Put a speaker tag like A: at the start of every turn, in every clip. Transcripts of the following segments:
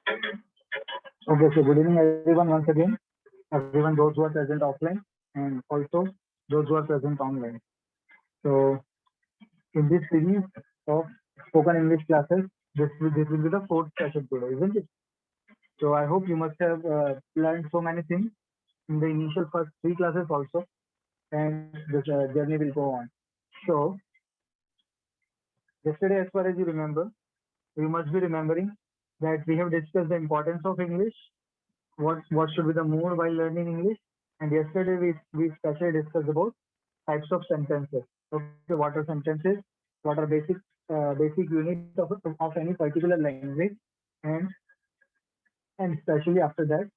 A: Okay, so good evening everyone once again. Everyone, those who are present offline and also those who are present online. So in this series of spoken English classes, this will be the fourth session today, isn't it? So I hope you must have learned so many things in the initial first three classes also, and this journey will go on. So yesterday, as far as you remember, you must be remembering that we have discussed the importance of English, what should be the mood while learning English, and yesterday we specially discussed about types of sentences. Okay, what are sentences? What are basic units of any particular language, and especially after that,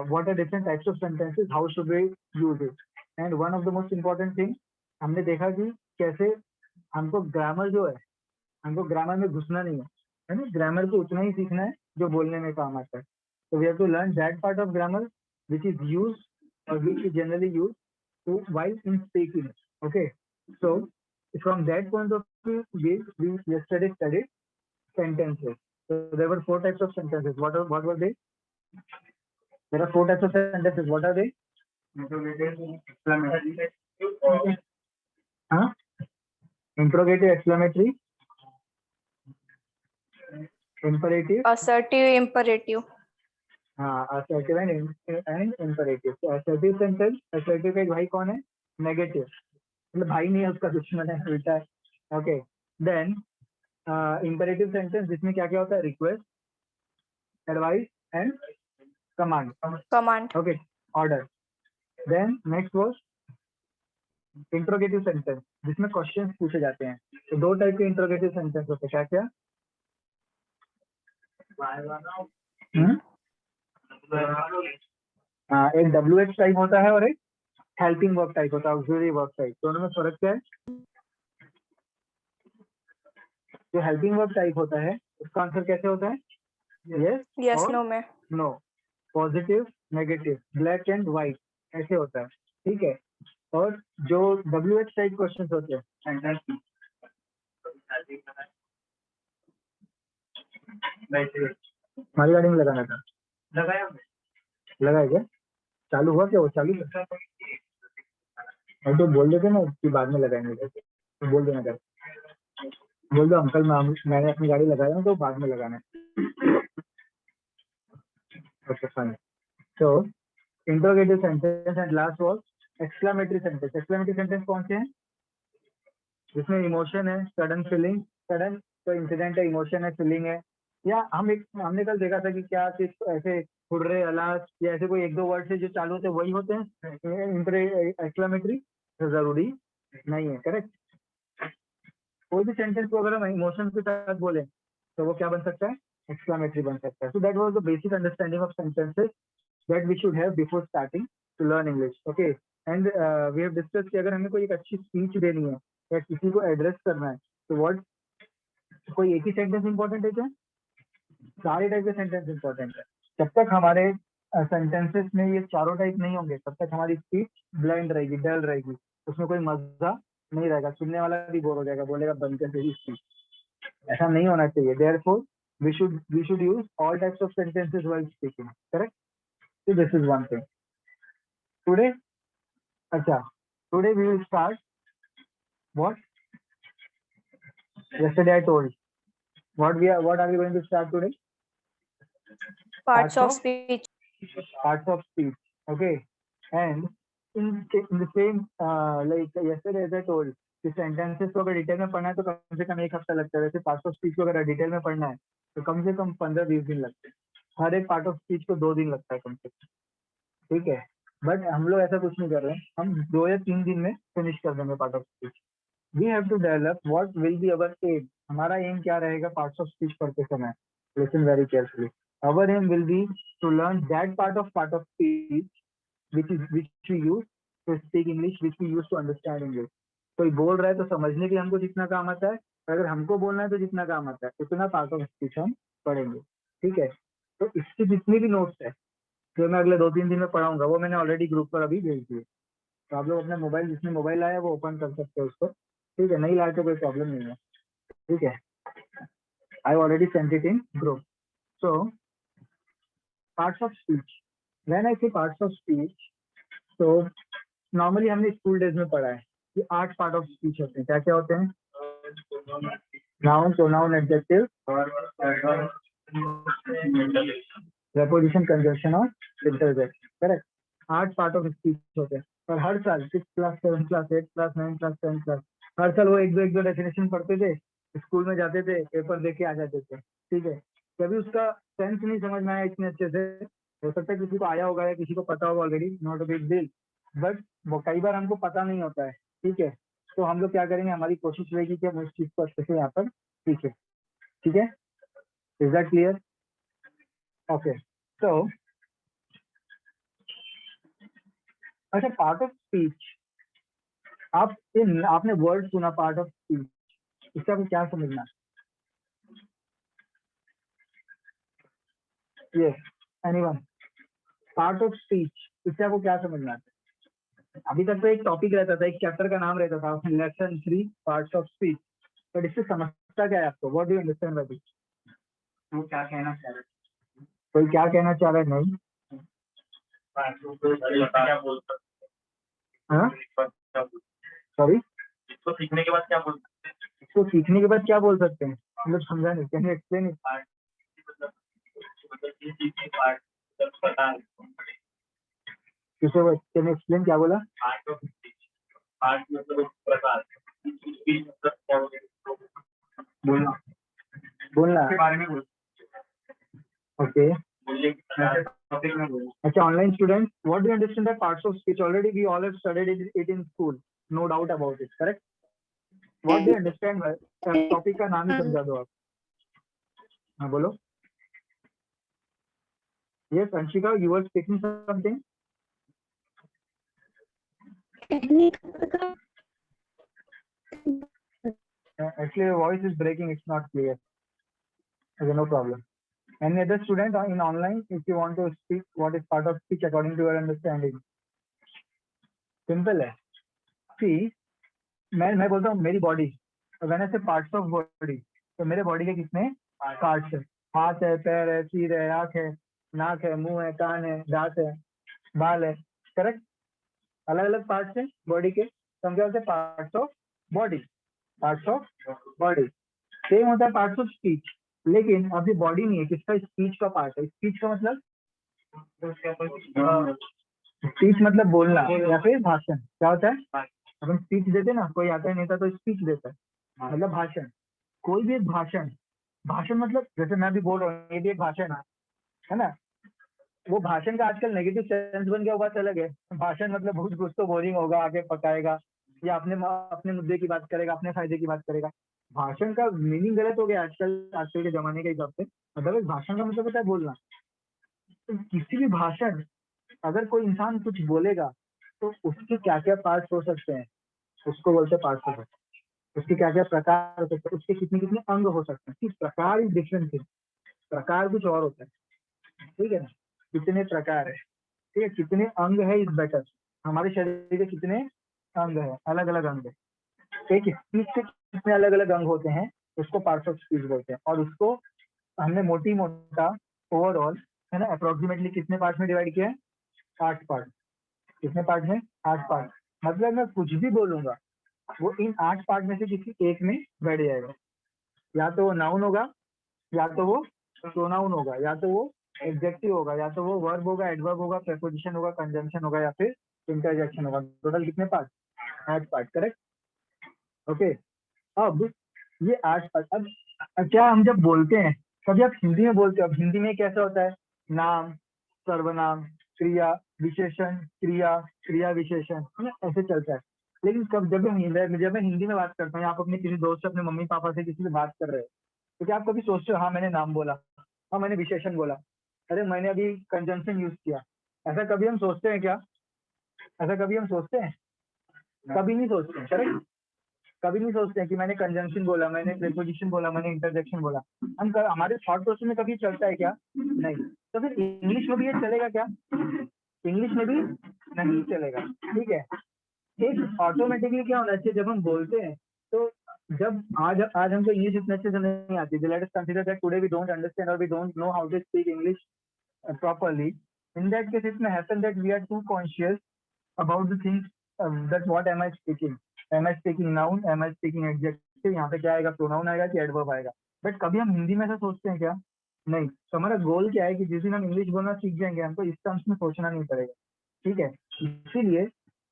A: what are different types of sentences? How should we use it? And one of the most important thing, हमने देखा कि कैसे हमको grammar जो है, हमको grammar में घुसना नहीं है ना, ग्रामर को उतना ही सीखना है जो बोलने में काम आता है. So we have to learn that part of grammar which is used or which is generally used to while in speaking. Okay, so from that point of view, we yesterday studied sentences. So there were four types of sentences. What were they? There are four types of sentences. What are they? Huh? Interrogative, exclamatory, imperative,
B: assertive, imperative.
A: assertive and imperative. So assertive sentence, assertive का एक भाई कौन है? Negative. मतलब भाई नहीं है, उसका दुश्मन है, बेटा है. Okay. Then imperative sentence जिसमें क्या क्या होता है? Request, advice and command. Okay. Order. Then next was interrogative sentence जिसमें क्वेश्चंस पूछे जाते हैं. तो दो टाइप के इंट्रोगेटिव सेंटेंस होते हैं. क्या क्या? एक WH टाइप होता है और एक हेल्पिंग वर्ब टाइप होता है, ऑक्सिलरी वर्ब टाइप. दोनों में फर्क क्या है? जो हेल्पिंग वर्ब टाइप होता है उसका आंसर कैसे होता है?
B: यस नो में.
A: No, positive, negative, black and white, ऐसे होता है. ठीक है. और जो WH टाइप क्वेश्चंस होते हैं, हमारी गाड़ी में लगाना था, लगाया क्या? चालू हुआ क्या? वो चालू था. और तो बोल देते ना कि बाद में लगाएंगे, तो बोल देना कर, बोल दो अंकल मैंने अपनी गाड़ी लगाया हूँ तो बाद में लगाना है. Okay fine. So interrogative sentence and last was exclamatory sentence. Exclamatory sentence कौन से हैं? जिसमें इमोशन है, सडन फीलिंग, सडन कोई इंसिडेंट है, इमोशन है, फीलिंग है. या हमने कल देखा था कि क्या सिर्फ ऐसे हुर्रे, अलास या ऐसे कोई एक दो वर्ड से जो चालू होते हैं वही होते हैं एक्सक्लेमेटरी? जरूरी नहीं है. करेक्ट. कोई भी सेंटेंस को अगर हम इमोशन के साथ बोले तो वो क्या बन सकता है? एक्सक्लेमेटरी बन सकता है. So that was the basic understanding of sentences that we should have before starting to learn English. Okay. And we have discuss कि अगर हमें कोई एक अच्छी स्पीच देनी है या किसी को एड्रेस करना है तो व्हाट, कोई एक ही सेंटेंस इंपॉर्टेंट है क्या? सारे टाइप के सेंटेंस इंपॉर्टेंट है. जब तक हमारे सेंटेंसेस में ये चारों टाइप नहीं होंगे तब तक हमारी स्पीच ब्लाइंड रहेगी, डल रहेगी, उसमें कोई मजा नहीं रहेगा, सुनने वाला भी बोर हो जाएगा, बोलेगा बंद कर तेरी स्पीच. ऐसा नहीं होना चाहिए. Therefore, we should use all types of sentences while speaking. Correct? So this is one thing. Today, अच्छा, today we will start what? Yesterday I told. What are we going to start today?
B: Parts of speech.
A: Parts of speech. Okay. And in the same like yesterday as I told, कि sentences को अगर detail में पढ़ना है तो कम से कम एक हफ्ता लगता है. वैसे पार्ट ऑफ स्पीच को अगर डिटेल में पढ़ना है तो कम से कम 15-20 दिन लगते हैं. हर एक पार्ट ऑफ स्पीच को 2 दिन लगता है कम से कम. ठीक है. बट हम लोग ऐसा कुछ नहीं कर रहे हैं, हम 2 या 3 दिन में फिनिश कर देंगे part of speech. We have to develop what will be our aim. हमारा एम क्या रहेगा पार्ट्स ऑफ स्पीच पढ़ते समय? Listen very carefully. Our aim will be to learn that part of speech which we use to speak English, which we use to understand English. कोई बोल रहा है तो समझने के लिए हमको जितना काम आता है, अगर हमको बोलना है तो जितना काम आता है उतना पार्ट ऑफ स्पीच हम पढ़ेंगे. ठीक है. तो इसकी जितनी भी नोट्स है जो मैं अगले 2-3 दिन में पढ़ाऊंगा वो मैंने ऑलरेडी ग्रुप पर अभी भेज दिए. तो आप लोग अपने मोबाइल, जिसमें मोबाइल आया वो ओपन कर सकते हो उसको. ठीक है. नहीं लाए तो कोई प्रॉब्लम नहीं है. ठीक है. I already sent it in group. So parts of speech. When I say parts of speech, so normally हमने स्कूल डेज में पढ़ा है कि 8 पार्ट ऑफ स्पीच होते हैं. क्या क्या होते हैं? Noun, pronoun, adjective, preposition, conjunction और interjection. Correct. 8 part of speech होते हैं. और हर साल 6 class, 7 class, 8 class, 9 class, 10 class, हर साल वो एक दो डेफिनेशन पढ़ते थे, स्कूल में जाते थे, पेपर देके आ जाते थे. ठीक है. कभी उसका सेंस नहीं समझ में आया इतने अच्छे से. हो सकता है किसी को आया होगा या किसी को पता होगा already, not a big deal. But वो कई बार हमको पता नहीं होता है. ठीक है. तो हम लोग क्या करेंगे, हमारी कोशिश रहेगी कि हम उस चीज को अच्छे से यहाँ पर सीखें. ठीक है. Is that clear? ओके. तो अच्छा, पार्ट ऑफ स्पीच, आपने वर्ड सुना पार्ट ऑफ स्पीच, इससे आपको क्या समझना? Yes, anyone? Part of speech, इससे आपको क्या समझना है? अभी तक तो एक टॉपिक रहता था, एक चैप्टर का नाम रहता था, lesson 3 parts of speech. But इससे समझता क्या है आपको? What do you understand by this? वो क्या कहना चाह रहे हैं? कोई क्या कहना चाह रहा है? नहीं. हाँ, सॉरी, इसको सीखने के बाद क्या बोल सकते हैं? इसको सीखने के बाद क्या बोल सकते हैं? मतलब समझा नहीं. Can you explain it? किसे कैन यू एक्सप्लेन? क्या बोला? पार्ट मतलब एक प्रकार, स्पीच मतलब क्या बोलना, बोलना के बारे में बोल. ओके. अच्छा, online student, what do you understand by parts of speech? Already we all have studied it in school, no doubt about it. Correct. What do you understand by? Topic का नाम ही समझा दो आप. हाँ, बोलो. Yes, Anshika, you were speaking something. Actually, your voice is breaking. It's not clear. Okay, no problem. Any other student in online, if you want to speak, what is part of speech according to your understanding? Simple है. See, मैं बोलता हूँ मेरी body. When I say parts of body, तो मेरे body के कितने parts है? हाथ है, पैर है, सिर है, आँख है, नाक है, मुंह है, कान है, दांत है, बाल है. करेक्ट. अलग अलग पार्ट्स है बॉडी के. तो हम क्या बोलते हैं? Parts of body. Parts of body. Same होता है पार्ट्स ऑफ स्पीच. लेकिन अभी बॉडी नहीं है, किसका? स्पीच का पार्ट है. स्पीच का मतलब, स्पीच मतलब बोलना या फिर भाषण. क्या होता है? अपन स्पीच देते ना, कोई आता है नेता तो स्पीच देता है, मतलब भाषण. कोई भी एक भाषण, भाषण मतलब जैसे मैं भी बोल रहा हूँ, ये भी एक भाषण है ना. वो भाषण का आजकल नेगेटिव सेंस बन गया, बात अलग है. भाषण मतलब बहुत कुछ तो बोरिंग होगा, आगे पकाएगा या अपने मुद्दे की बात करेगा, अपने फायदे की बात करेगा. भाषण का मीनिंग गलत हो गया आजकल के जमाने के हिसाब से. मतलब भाषण का मतलब होता है बोलना. तो किसी भी भाषण, अगर कोई इंसान कुछ बोलेगा तो उसके क्या क्या पार्ट्स हो सकते हैं, उसको बोलते हैं पार्ट्स ऑफ. उसके क्या क्या प्रकार हो सकते हैं, उसके कितने कितने अंग हो सकते हैं. प्रकार इज डिफरेंट थिंग. प्रकार कुछ और होता है. ठीक है ना. कितने प्रकार है, ठीक है, कितने अंग है इज बेटर. हमारे शरीर के कितने अंग है, अलग अलग अंग है. एक स्पीच के कितने अलग अलग अंग होते हैं, उसको पार्ट्स ऑफ स्पीच बोलते हैं. और उसको हमने मोटी मोटा ओवरऑल है ना, अप्रोक्सीमेटली कितने पार्ट में डिवाइड किया है? 8 पार्ट. कितने पार्ट में? 8 पार्ट. मतलब मैं कुछ भी बोलूंगा वो इन 8 पार्ट में से किसी एक में बैठ जाएगा. या तो वो नाउन होगा, या तो वो प्रोनाउन होगा, या तो वो एडजेक्टिव होगा, या तो वो वर्ब होगा, एडवर्ब होगा, प्रीपोजिशन होगा, कंजंक्शन होगा, या फिर इंटरजेक्शन होगा. टोटल कितने पार्ट? 8 पार्ट. करेक्ट. ओके. अब ये 8 पार्ट. अब क्या हम जब बोलते हैं, कभी आप हिंदी में बोलते हो, अब हिंदी में कैसा होता है? नाम, सर्वनाम, क्रिया विशेषण, क्रिया, क्रिया विशेषण, है ना, ऐसे चलता है. लेकिन जब मैं हिंदी में बात करता हूँ, आप अपने किसी दोस्त से, अपने मम्मी पापा से किसी से बात कर रहे हो, तो क्या आप कभी सोचते हो हाँ मैंने नाम बोला, हाँ मैंने विशेषण बोला, अरे मैंने अभी कंजंक्शन यूज किया? ऐसा कभी हम सोचते हैं क्या? ऐसा कभी हम सोचते हैं? कभी नहीं सोचते हैं. करेक्ट. कभी नहीं सोचते हैं कि मैंने कंजंक्शन बोला, मैंने प्रीपोजिशन बोला, मैंने इंटरजेक्शन बोला. हमारे थॉट प्रोसेस में कभी चलता है क्या? नहीं. तो फिर इंग्लिश में भी ये चलेगा क्या? इंग्लिश में भी नहीं चलेगा. ठीक है. एक ऑटोमेटिकली क्या होना चाहिए, जब हम बोलते हैं तो जब आज हमको इंग्लिश इतने अच्छे से नहीं आती, let us consider that today we don't understand और we don't know how to speak English properly. In that case, it may happen that we are too conscious about the things that what am I speaking? Am I speaking noun? Am I speaking adjective? यहाँ पे क्या आएगा, pronoun आएगा कि adverb आएगा? But कभी हम हिंदी में ऐसा सोचते हैं क्या? नहीं. तो हमारा गोल क्या है कि जिस दिन हम इंग्लिश बोलना सीख जाएंगे हमको इस टर्म्स में सोचना नहीं पड़ेगा. ठीक है. इसीलिए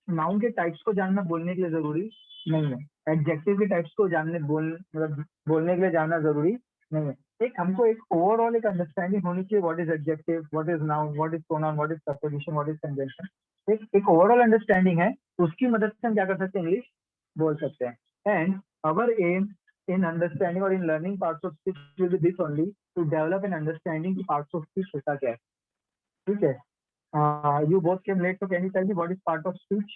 A: नाउन के टाइप्स को जानना बोलने के लिए जरूरी नहीं है. एडजेक्टिव के टाइप्स को जानने मतलब बोलने के लिए जानना जरूरी नहीं है. हमको एक ओवरऑल एक अंडरस्टैंडिंग होनी चाहिए. What is adjective, what is noun, what is pronoun, what is preposition, what is conjunction. एक ओवरऑल अंडरस्टैंडिंग है, उसकी मदद से हम क्या कर सकते हैं, इंग्लिश बोल सकते हैं. And our aim in understanding और in learning parts of speech will be this only, to develop an understanding की पार्ट्स ऑफ स्पीच होता क्या है. ठीक है. You both came late, so can you tell me what is part of speech?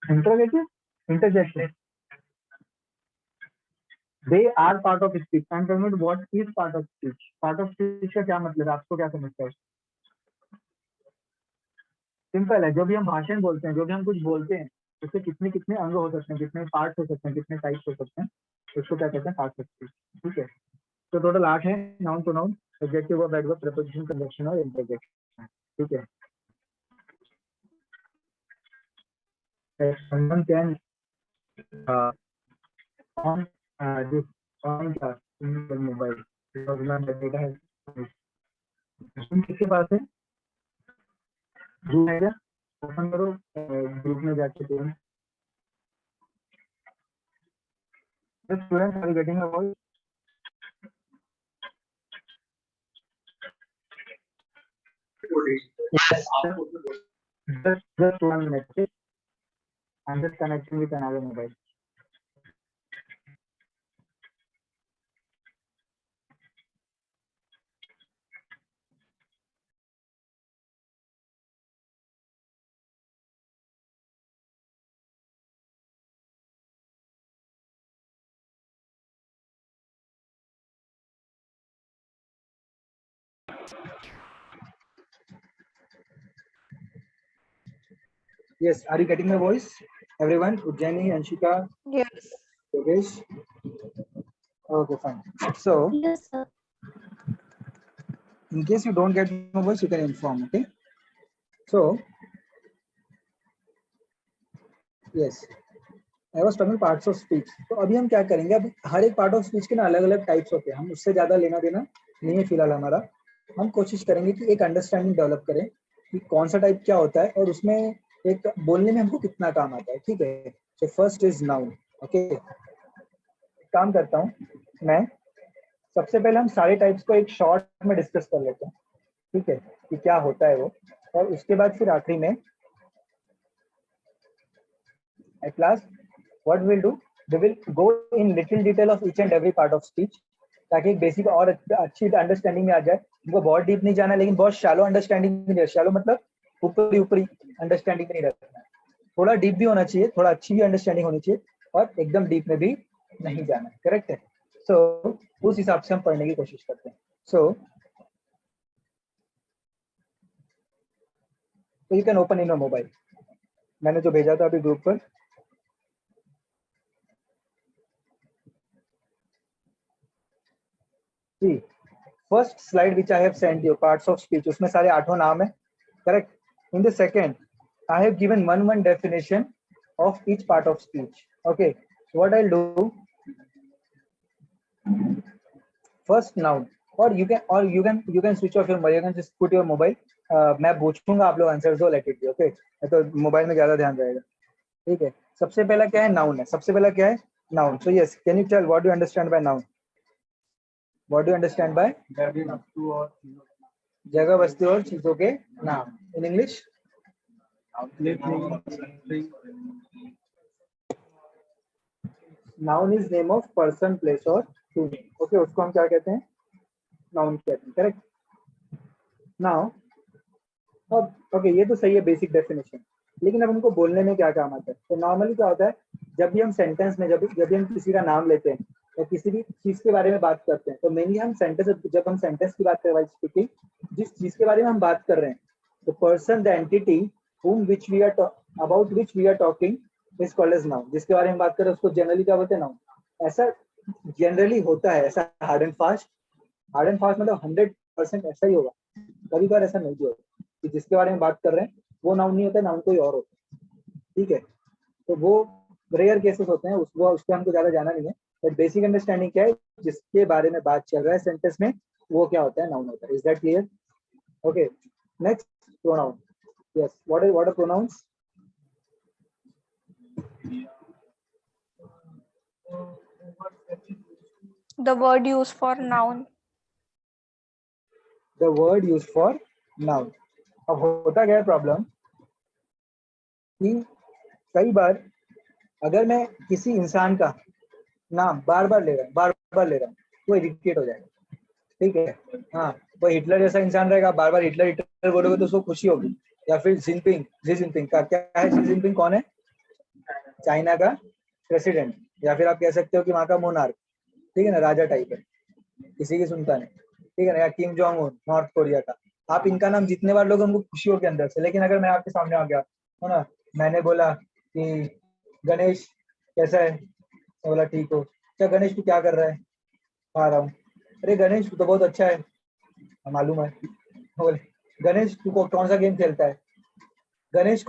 A: Interrogative? Interjection. They are part of speech. I'm talking about what is part of speech. Part of speech का क्या मतलब है, आपको क्या समझता है? Simple है, जो भी हम भाषण बोलते हैं, जो भी हम कुछ बोलते हैं, उससे कितने कितने अंग हो सकते हैं, कितने पार्ट हो सकते हैं, कितने टाइप्स हो सकते हैं, उसको क्या कहते हैं, पार्ट ऑफ स्पीच. ठीक है. तो टोटल 8 है. नाउन, प्रोनाउन, एडजेक्टिव और एडवर्ब, प्रीपोजिशन, कंजंक्शन और इंटरजेक्शन. ठीक है. Someone can on this on class in your mobile because my data has तुम किसके पास है, ग्रुप है क्या, ओपन करो ग्रुप में जाके तुम. The students are getting a voice. Yes. Just 1 minute. Okay? I'm just connecting with another mobile. Yes, are you getting my voice? Everyone, Ujjani, Anshika,
B: Yes.
A: Yogesh. Okay, fine. So,
C: Yes, sir.
A: in case you don't get my voice, you can inform. Okay. So, yes, I was talking parts of speech. तो अभी हम क्या करेंगे, अब हर एक part of speech के ना अलग अलग टाइप्स होते हैं. हम उससे ज्यादा लेना देना नहीं है फिलहाल हमारा. हम कोशिश करेंगे कि एक अंडरस्टैंडिंग डेवलप करें कि कौन सा टाइप क्या होता है और उसमें एक बोलने में हमको कितना काम आता है. ठीक है. तो फर्स्ट इज नाउन. ओके, काम करता हूँ मैं. सबसे पहले हम सारे टाइप्स को एक शॉर्ट में डिस्कस कर लेते हैं. ठीक है, कि क्या होता है वो. और उसके बाद फिर आखिरी में at last what we'll do, we will go in little detail of each and every part of speech ताकि एक बेसिक और अच्छी अंडरस्टैंडिंग में आ जाए. उनको बहुत डीप नहीं जाना, लेकिन बहुत शैलो अंडरस्टैंडिंग नहीं. शैलो मतलब ऊपरी ऊपरी अंडरस्टैंडिंग नहीं रखना. थोड़ा डीप भी होना चाहिए, थोड़ा अच्छी भी अंडरस्टैंडिंग होनी चाहिए और एकदम डीप में भी नहीं जाना. करेक्ट है. सो उस हिसाब से हम पढ़ने की कोशिश करते हैं. So you can open in your mobile. मैंने जो भेजा था अभी ग्रुप पर, see first slide which I have sent you, parts of speech, उसमें सारे 8 नाम है. Correct. In the second I have given one definition of each part of speech. Okay, what I'll do, first noun, or you can switch off your mobile, you can just put your mobile. मैं पूछूंगा, आप लोग answer दो, let it be. Okay, तो mobile में ज्यादा ध्यान रहेगा. ठीक है. सबसे पहला क्या है, नाउन है. सबसे पहला क्या है, noun. So yes, can you tell what do you understand by noun? What do you understand by जगह, वस्तु और चीजों के नाम. In English, noun is name of person, place और thing. Okay, उसको हम क्या कहते हैं, नाउन कहते हैं. करेक्ट. नाउ अब ओके, ये तो सही है बेसिक डेफिनेशन. लेकिन अब हमको बोलने में क्या काम आता है. तो नॉर्मली क्या होता है, जब भी हम सेंटेंस में जब भी हम किसी का नाम लेते हैं या किसी भी चीज के बारे में बात करते हैं, तो मेनली हम सेंटेंस, जब हम सेंटेंस की बात कर रहे हैं, स्पीकिंग जिस चीज के बारे में हम बात कर रहे हैं, तो person, the entity whom which we are about which we are talking is called as noun. जिसके बारे में बात करें उसको जनरली क्या बोलते हैं? नाउन. ऐसा जनरली होता है, ऐसा hard and fast. Hard and fast मतलब 100% ऐसा ही होगा. कभी बार ऐसा नहीं होगा कि जिसके बारे में बात कर रहे हैं वो नाउन नहीं होता, नाउन कोई और होता है. ठीक है, तो वो रेयर केसेस होते हैं, उसको हमको ज्यादा जाना नहीं है. बट बेसिक अंडरस्टैंडिंग क्या है, जिसके बारे में बात चल रहा है सेंटेंस में, वो क्या होता है? नाउन होता है. Is that clear? Okay, next pronoun. Yes, what are pronouns?
B: The word used for noun.
A: The word used for noun. अब होता क्या है प्रॉब्लम कि कई बार अगर मैं किसी इंसान का नाम बार बार ले रहा हूँ वो इरिटेट हो जाएगा. ठीक है, हाँ, वो हिटलर जैसा इंसान रहेगा, बार बार हिटलर हिटलर बोलोगे तो उसको खुशी होगी. या फिर जिनपिंग का क्या है? शी जिनपिंग कौन है? चाइना का प्रेसिडेंट, या फिर आप कह सकते हो कि वहाँ का मोनार्क. ठीक है ना, राजा टाइप है, किसी की सुनता नहीं. ठीक है ना, या Kim Jong Un north Korea का. आप इनका नाम जितने बार लोग उनको खुशी होगी अंदर से. लेकिन अगर मैं आपके सामने आ गया है ना, मैंने बोला कि गणेश कैसा है, मैं बोला ठीक हो. क्या गणेश तू क्या कर रहा है? आ रहा हूँ. अरे गणेश तू तो बहुत अच्छा है, मालूम है. बोले गणेश तू कौन सा गेम खेलता है? गणेश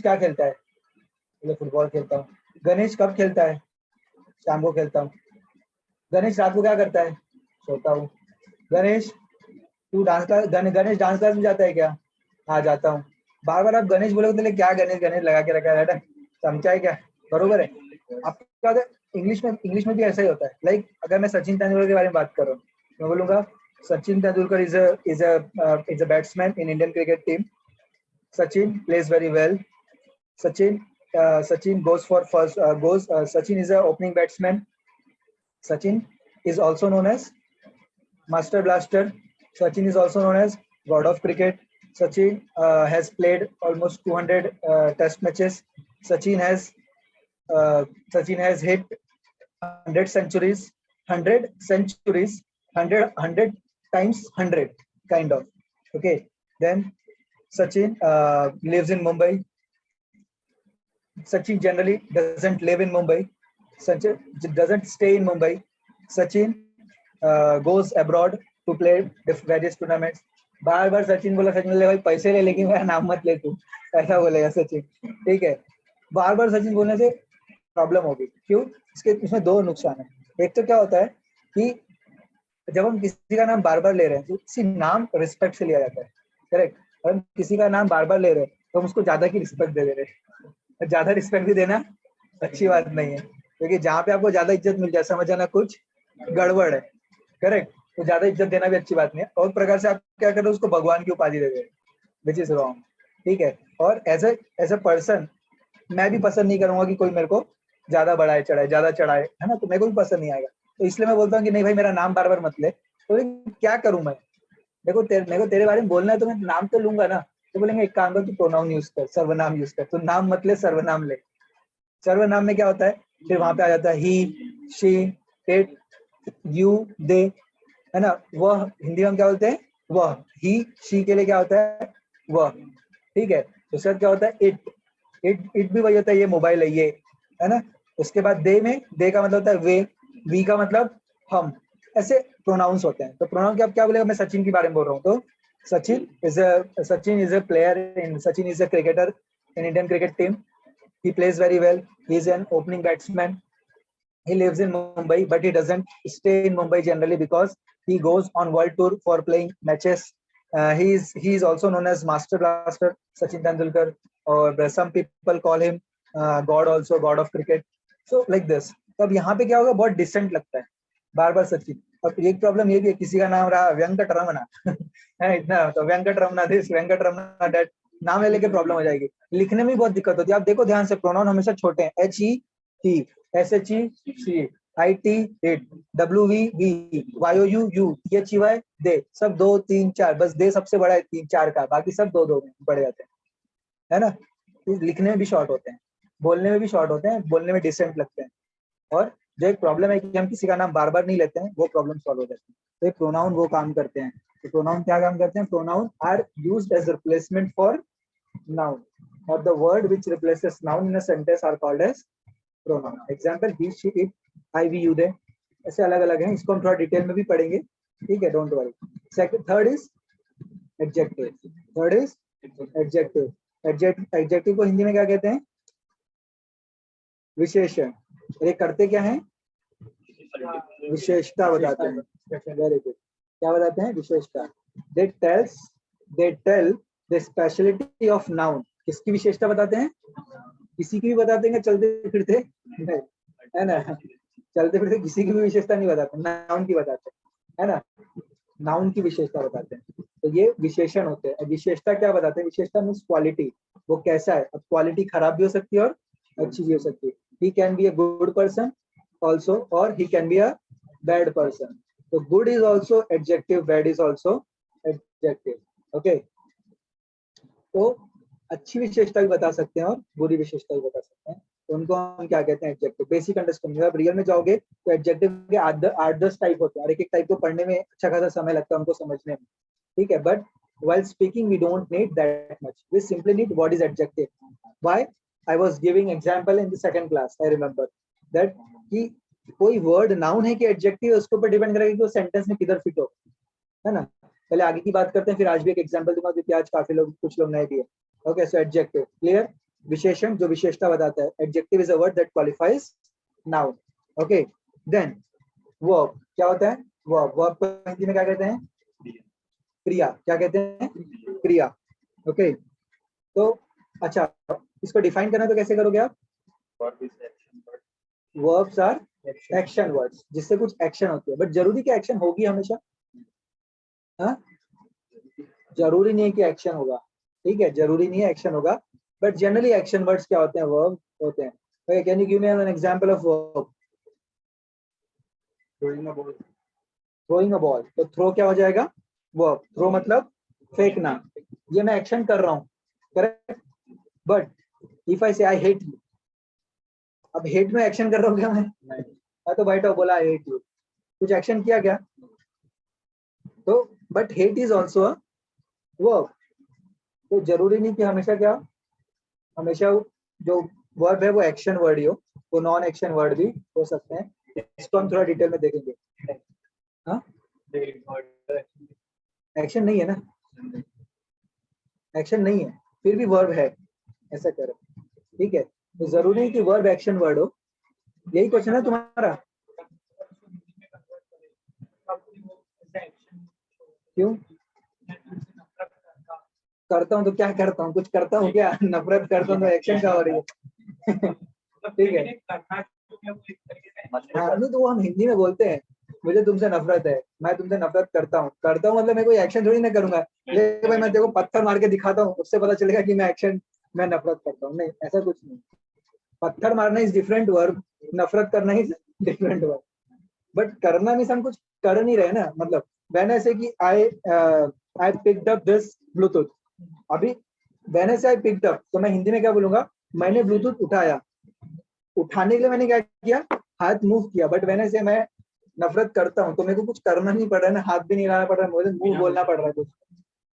A: क्या खेलता है? बोले फुटबॉल खेलता हूँ. गणेश कब खेलता है? शाम को खेलता हूँ. गणेश रात को क्या करता है? सोता हूँ. गणेश तू गणेश डांस क्लास में जाता है क्या? हाँ जाता हूँ. बार बार आप गणेश बोलोगे तो क्या गणेश गणेश लगा के रखा है? समझा है क्या? बरोबर है. आपका इंग्लिश में भी ऐसा ही होता है. लाइक अगर मैं सचिन तेंदुलकर के बारे में बात कर रहा हूँ, मैं बोलूंगा Sachin Tendulkar is a batsman in Indian cricket team. Sachin plays very well. Sachin goes for first Sachin is a opening batsman. Sachin is also known as Master Blaster. Sachin is also known as God of Cricket. Sachin has played almost 200 test matches. Sachin has hit 100 centuries, 100 times 100, kind of. Okay, then Sachin lives in Mumbai. Sachin generally doesn't live in Mumbai. Sachin doesn't stay in Mumbai. Sachin goes abroad to play various tournaments. बार बार सचिन बोला, सचिन बोले भाई पैसे ले लेकिन मेरा नाम मत ले तू, ऐसा बोलेगा सचिन. ठीक है, बार बार सचिन बोलने से प्रॉब्लम होगी. क्यों? इसमें दो नुकसान है. एक तो क्या होता है कि जब हम किसी का नाम बार बार ले रहे हैं तो किसी नाम रिस्पेक्ट से लिया जाता है. करेक्ट. अगर हम किसी का नाम बार बार ले रहे हैं तो हम उसको ज्यादा की रिस्पेक्ट दे रहे हैं. ज्यादा रिस्पेक्ट भी देना अच्छी बात नहीं है, क्योंकि जहाँ पे आपको ज्यादा इज्जत मिल जाए समझ जाना कुछ गड़बड़ है. करेक्ट. तो ज्यादा इज्जत देना भी अच्छी बात नहीं है. और प्रकार से आप क्या कर रहे हो, उसको भगवान की उपाधि दे रहे हैं, विच इज रॉन्ग. ठीक है. और एज ए पर्सन मैं भी पसंद नहीं करूंगा कि कोई मेरे को ज्यादा बढ़ाए चढ़ाए, ज्यादा चढ़ाए, है ना, तो मेरे को भी पसंद नहीं आएगा. तो इसलिए मैं बोलता हूँ कि नहीं भाई मेरा नाम बार बार मत ले. तो क्या करूं मैं? देखो मेरे को तेरे बारे में बोलना है तो मैं नाम तो लूंगा ना. तो बोलेंगे एक काम कर, तू प्रोनाउन यूज कर, सर्वनाम यूज कर. तो नाम मत ले, सर्वनाम ले. सर्वनाम में क्या होता है, फिर वहां पे आ जाता है ही, शी, इट, यू, दे, है ना. वह हिंदी में क्या बोलते हैं? वह. ही शी के लिए क्या होता है? वह. ठीक है. उसके बाद क्या होता है? इट भी वही होता है, ये मोबाइल है, ये, है ना. उसके बाद दे में, दे का मतलब होता है वे, वी का मतलब हम. ऐसे प्रोनाउंस होते हैं. तो प्रोनाउन के आप क्या बोलेगा? मैं सचिन के बारे में बोल रहा हूँ तो Sachin is a player in, Sachin is a cricketer in Indian cricket team. He plays very well. He is an opening batsman. He lives in Mumbai, but he doesn't stay in Mumbai generally because he goes on world tour for playing matches. He is also known as Master Blaster, Sachin Tendulkar, or some people call him God also, God of cricket. So like this. तो अब यहाँ पे क्या होगा, बहुत decent लगता है बार बार सचिन. अब एक प्रॉब्लम ये भी है, किसी का नाम रहा वेंकटरमना है इतना, तो वेंकटरमना दिस, वेंकटरमना दैट, नाम ले लेके प्रॉब्लम हो जाएगी. लिखने में बहुत दिक्कत होती है. आप देखो ध्यान से, प्रोनाउन हमेशा छोटे हैं. HE he, SHE she, IT it, WV we, YOU you, THEY they. सब 2 3 4, बस दे सबसे बड़ा है 3 4 का, बाकी सब 2 2 में बढ़ जाते हैं, है ना. लिखने में भी शॉर्ट होते हैं, बोलने में भी शॉर्ट होते हैं, बोलने में डिसेंट लगते हैं. और जो एक प्रॉब्लम है कि हम किसी का नाम बार बार नहीं लेते हैं, वो प्रॉब्लम सॉल्व हो जाती है. तो ये प्रोनाउन वो काम करते हैं. तो प्रोनाउन क्या काम करते हैं? Pronoun are used as replacement for noun.
C: or the word which replaces noun in a sentence are called as pronoun. Example, he, she, it, I, we, you, they. ऐसे अलग अलग हैं, इसको हम थोड़ा डिटेल में भी पढ़ेंगे, ठीक है, don't worry. Third is adjective. Third is adjective. Adjective को हिंदी में क्या कहते हैं? विशेषण. ये करते क्या हैं? विशेषता बताते हैं. Very good. क्या बताते हैं? विशेषता. They tell the speciality of noun. किसकी विशेषता बताते हैं? किसी की भी बताते हैं, चलते फिरते नहीं, है ना, चलते फिरते किसी की भी विशेषता नहीं बताते, नाउन की बताते हैं, है ना, नाउन की विशेषता बताते हैं. तो ये विशेषण होते हैं. विशेषता क्या बताते हैं? विशेषता मीन्स क्वालिटी. वो कैसा है? अब क्वालिटी खराब भी हो सकती है और अच्छी भी हो सकती है. He can be a good person also और he can be a bad person. तो good is also adjective, bad is also adjective. Okay, तो अच्छी विशेषता भी बता सकते हैं और बुरी विशेषता भी बता सकते हैं. तो उनको हम क्या कहते हैं? एडजेक्टिव. Basic understanding. आप रियल में जाओगे तो एडजेक्टिव के 8-10 टाइप होते हैं और एक एक टाइप को पढ़ने में अच्छा खासा समय लगता है उनको समझने में, ठीक है. But while speaking we don't need that much. We simply need what is adjective. Why? I was giving example in the second class. I remember that कि कोई वर्ड नाउन है कि एडजेक्टिव है, उसके ऊपर डिपेंड करेगा कि वो सेंटेंस में किधर फिट हो, है ना. पहले आगे की बात करते हैं, फिर आज भी एक एग्जांपल दूंगा क्योंकि आज काफी लोग, कुछ लोग नए भी है. Okay, so adjective clear. विशेषण जो विशेषता बताता है. Adjective is a word that qualifies noun. Okay, then verb. क्या होता है वर्ब? वर्ब को हिंदी में क्या कहते हैं? क्रिया. क्या कहते हैं? क्रिया. ओके, तो अच्छा, इसको डिफाइन करना तो कैसे करोगे आप? वर्ब्स आर एक्शन वर्ड्स, जिससे कुछ एक्शन होती है. बट जरूरी कि एक्शन होगी हमेशा? हाँ, जरूरी नहीं है कि एक्शन होगा, ठीक है, जरूरी नहीं है एक्शन होगा, बट जनरली एक्शन वर्ड्स क्या होते हैं? वर्ब होते हैं. Okay, can you give me an example of verb? Throwing a ball. तो थ्रो क्या हो जाएगा? वर्ब. थ्रो मतलब फेंकना. ये मैं एक्शन कर रहा हूँ, करेक्ट. बट इफ आई से आई हेट यू, अब हेट में एक्शन कर रहा हूँ क्या मैं? नहीं. तो बैठो, बोला आई हेट यू, कुछ एक्शन किया क्या? तो but hate is also a verb. तो जरूरी नहीं कि हमेशा क्या, हमेशा जो वर्ब है वो एक्शन वर्ड ही हो, वो नॉन एक्शन वर्ड भी हो सकते हैं. इसको हम थोड़ा डिटेल में देखेंगे. हाँ, एक्शन नहीं है ना, एक्शन नहीं है, फिर भी वर्ब है, ऐसा करो, ठीक है. तो जरूरी नहीं कि वर्ब एक्शन वर्ड हो. यही क्वेश्चन है तुम्हारा? क्यों करता हूँ? तो क्या करता हूँ? कुछ करता हूँ क्या? नफरत करता हूँ तो एक्शन का हो रही है. ठीक है. हाँ, नहीं तो वो हम हिंदी में बोलते हैं, मुझे तुमसे नफरत है, मैं तुमसे नफरत करता हूँ. करता हूँ मतलब मैं कोई एक्शन थोड़ी ना करूंगा. लेकिन भाई मैं तेरे को पत्थर मार के दिखाता हूँ, उससे पता चलेगा कि मैं नफरत करता हूँ. नहीं, ऐसा कुछ नहीं. पत्थर मारना इज डिफरेंट वर्ब, नफरत करना इज डिफरेंट वर्ब. बट करना मीन्स हम कुछ कर नहीं रहे ना. मतलब मैंने ऐसे कि I picked up this Bluetooth. अभी मैंने से आई पिक्ड अप, तो मैं हिंदी में क्या बोलूंगा? मैंने ब्लूटूथ उठाया. उठाने के लिए मैंने क्या किया? हाथ मूव किया. बट मैंने से मैं नफरत करता हूँ तो मेरे को कुछ करना नहीं पड़ रहा है ना, हाथ भी नहीं हिलाना पड़ रहा है, मुझे मुंह बोलना पड़ रहा है, कुछ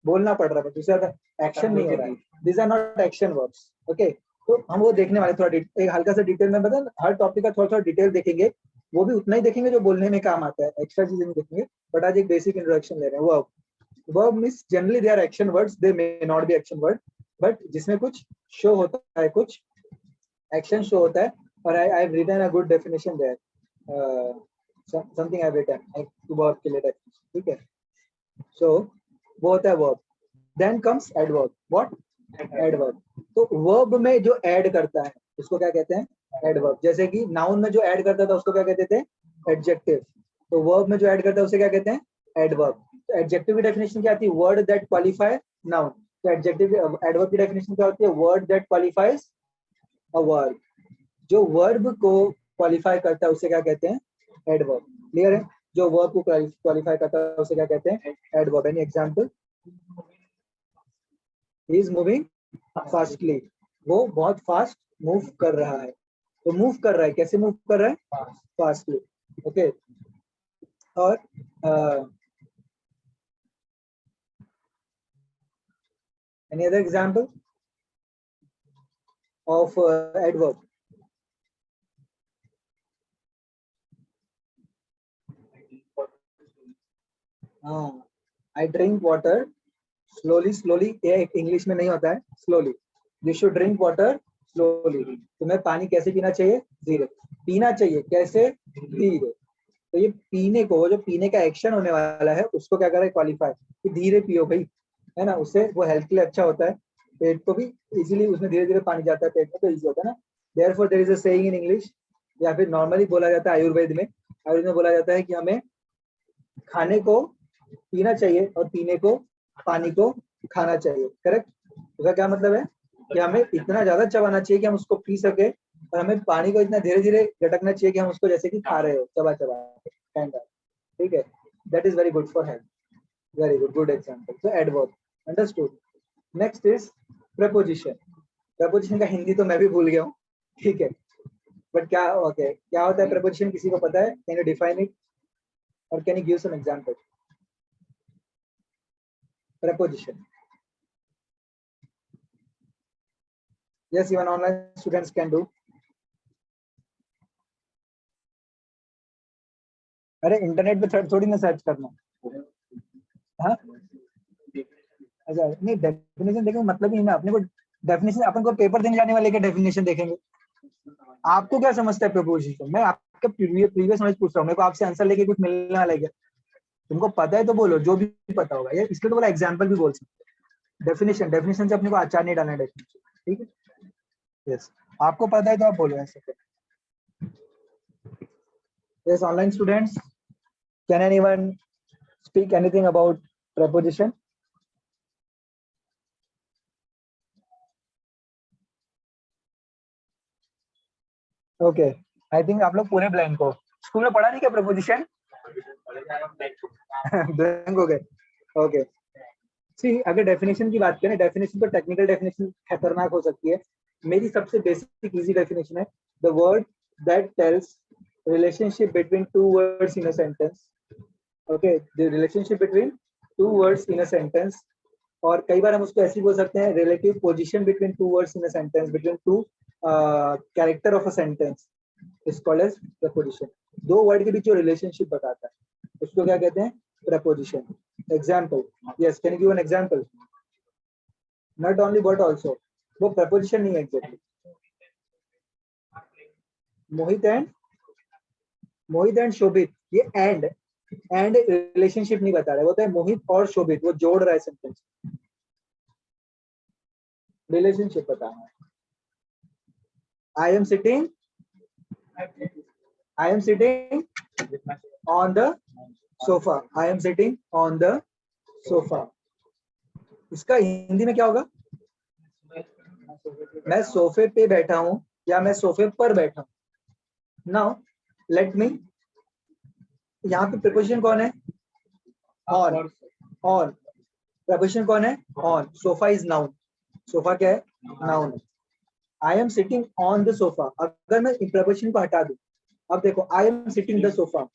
C: बोलना पड़ रहा है, दूसरा एक्शन नहीं हो रहा है. This are not action verbs. Okay, तो हम वो देखने वाले थोड़ा एक हल्का सा डिटेल में. बता, हर टॉपिक का थोड़ा थोड़ा डिटेल देखेंगे, वो भी उतना ही देखेंगे जो बोलने में काम आता है, एक्स्ट्रा चीजें नहीं देखेंगे. बट आज एक बेसिक इंट्रोडक्शन ले रहे हैं. Verb means generally they are action words, they may not be action word, but जिसमें कुछ शो होता है, कुछ एक्शन शो होता है. और I have written a good definition there, something I have written verb के लिए, ठीक है. सो वो होता है verb. Then comes adverb. What? Adverb. तो वर्ब में जो ऐड करता है उसको क्या कहते हैं? एडवर्ब. जैसे कि नाउन में जो ऐड करता था उसको क्या कहते थे? एडजेक्टिव. तो वर्ब में जो ऐड करता है उसे क्या कहते हैं? एडवर्ब. तो एडजेक्टिव की डेफिनेशन क्या आती है? Word that qualify noun. तो एडजेक्टिव एडवर्ब की डेफिनेशन क्या होती है? Word that qualifies a verb. जो वर्ब को क्वालिफाई करता है उसे क्या कहते हैं? एडवर्ब. क्लियर है? जो वर्ब को क्वालिफाई करता है उसे क्या कहते हैं? Adverb. Any example? He is moving fastly. वो बहुत फास्ट मूव कर रहा है. तो मूव कर रहा है, कैसे मूव कर रहा है? फास्टली. ओके. और any other example? of adverb. I drink water slowly. slowly ये इंग्लिश में नहीं होता है. slowly. You should drink water slowly. तुम्हें पानी कैसे पीना चाहिए? धीरे. पीना चाहिए कैसे? धीरे. तो ये पीने को, जो पीने का एक्शन होने वाला है उसको क्या करें? क्वालिफाई कि धीरे पियो भाई, है ना. उससे वो हेल्थ के लिए अच्छा होता है. पेट को भी इजीली उसमें धीरे धीरे पानी जाता है पेट में, तो इजी होता है ना. Therefore there is a saying in English, या फिर नॉर्मली बोला जाता है आयुर्वेद में. आयुर्वेद में बोला जाता है कि हमें खाने को पीना चाहिए और पीने को, पानी को खाना चाहिए. करेक्ट. उसका क्या मतलब है कि हमें इतना ज्यादा चबाना चाहिए कि हम उसको पी सके, और हमें पानी को इतना धीरे धीरे गटकना चाहिए कि हम उसको जैसे कि खा रहे हो, चबा चबा. ठीक है. That is very good for health. Very good. Good example. So adverb. Understood. Next is preposition. Preposition का हिंदी तो मैं भी भूल गया हूँ. ठीक है. बट क्या ओके क्या होता है प्रपोजिशन? किसी को पता है? कैन यू डिफाइन इट और can you give some example? Preposition. Yes, even online students can do. अरे इंटरनेट पे थोड़ी ना सर्च करना. हाँ अच्छा नहीं, डेफिनेशन देखेंगे मतलब ही ना. अपने को डेफिनेशन, अपन को पेपर देने जाने वाले के डेफिनेशन देखेंगे. आपको क्या समझता है प्रपोजिशन? मैं आपका प्रीवियस नॉलेज पूछ रहा हूँ. मेरे को आपसे आंसर लेके कुछ मिलने वाला है क्या? तुमको पता है तो बोलो, जो भी पता होगा. यार इसलिए तो बोला एग्जाम्पल भी बोल सकते. डेफिनेशन से अपने को आचार नहीं डालना है. डेफिनेशन. ठीक है. यस. आपको पता है तो आप बोलो ऐसे. Yes online students, can anyone speak anything about preposition? Okay. I think आप लोग पूरे ब्लैंक हो. स्कूल में पढ़ा नहीं क्या प्रपोजिशन? ब्लैंक हो गए. ओके. सी अगर डेफिनेशन की बात करें, डेफिनेशन तो टेक्निकल डेफिनेशन खतरनाक हो सकती है. मेरी सबसे बेसिक इजी डेफिनेशन है the word that tells relationship between two words in a sentence. Okay. The relationship between two words in a sentence. और कई बार हम उसको ऐसे बोल सकते हैं relative position between two words in a sentence, between two character of a sentence is called as preposition. दो वर्ड के बीच जो रिलेशनशिप बताता है उसको क्या कहते हैं? Preposition. Example. Yes, can you give an example? Not only but also. वो प्रपोजिशन नहीं है एग्जैक्टली. मोहित एंड शोभित, ये एंड रिलेशनशिप नहीं बता रहा. वो तो है मोहित और शोभित, वो जोड़ रहा है सेंटेंस. रिलेशनशिप बताना है. I am sitting on the sofa. I am sitting on the sofa. इसका हिंदी में क्या होगा? मैं सोफे पे बैठा हूं या मैं सोफे पर बैठा हूं. नाउ लेट मी, यहाँ पे प्रीपोजिशन कौन है? ऑन. ऑन. प्रीपोजिशन कौन है? On. Sofa is noun. Sofa क्या है? Noun. I am sitting on the sofa. अगर मैं प्रीपोजिशन को हटा दूं, अब देखो I am sitting the sofa.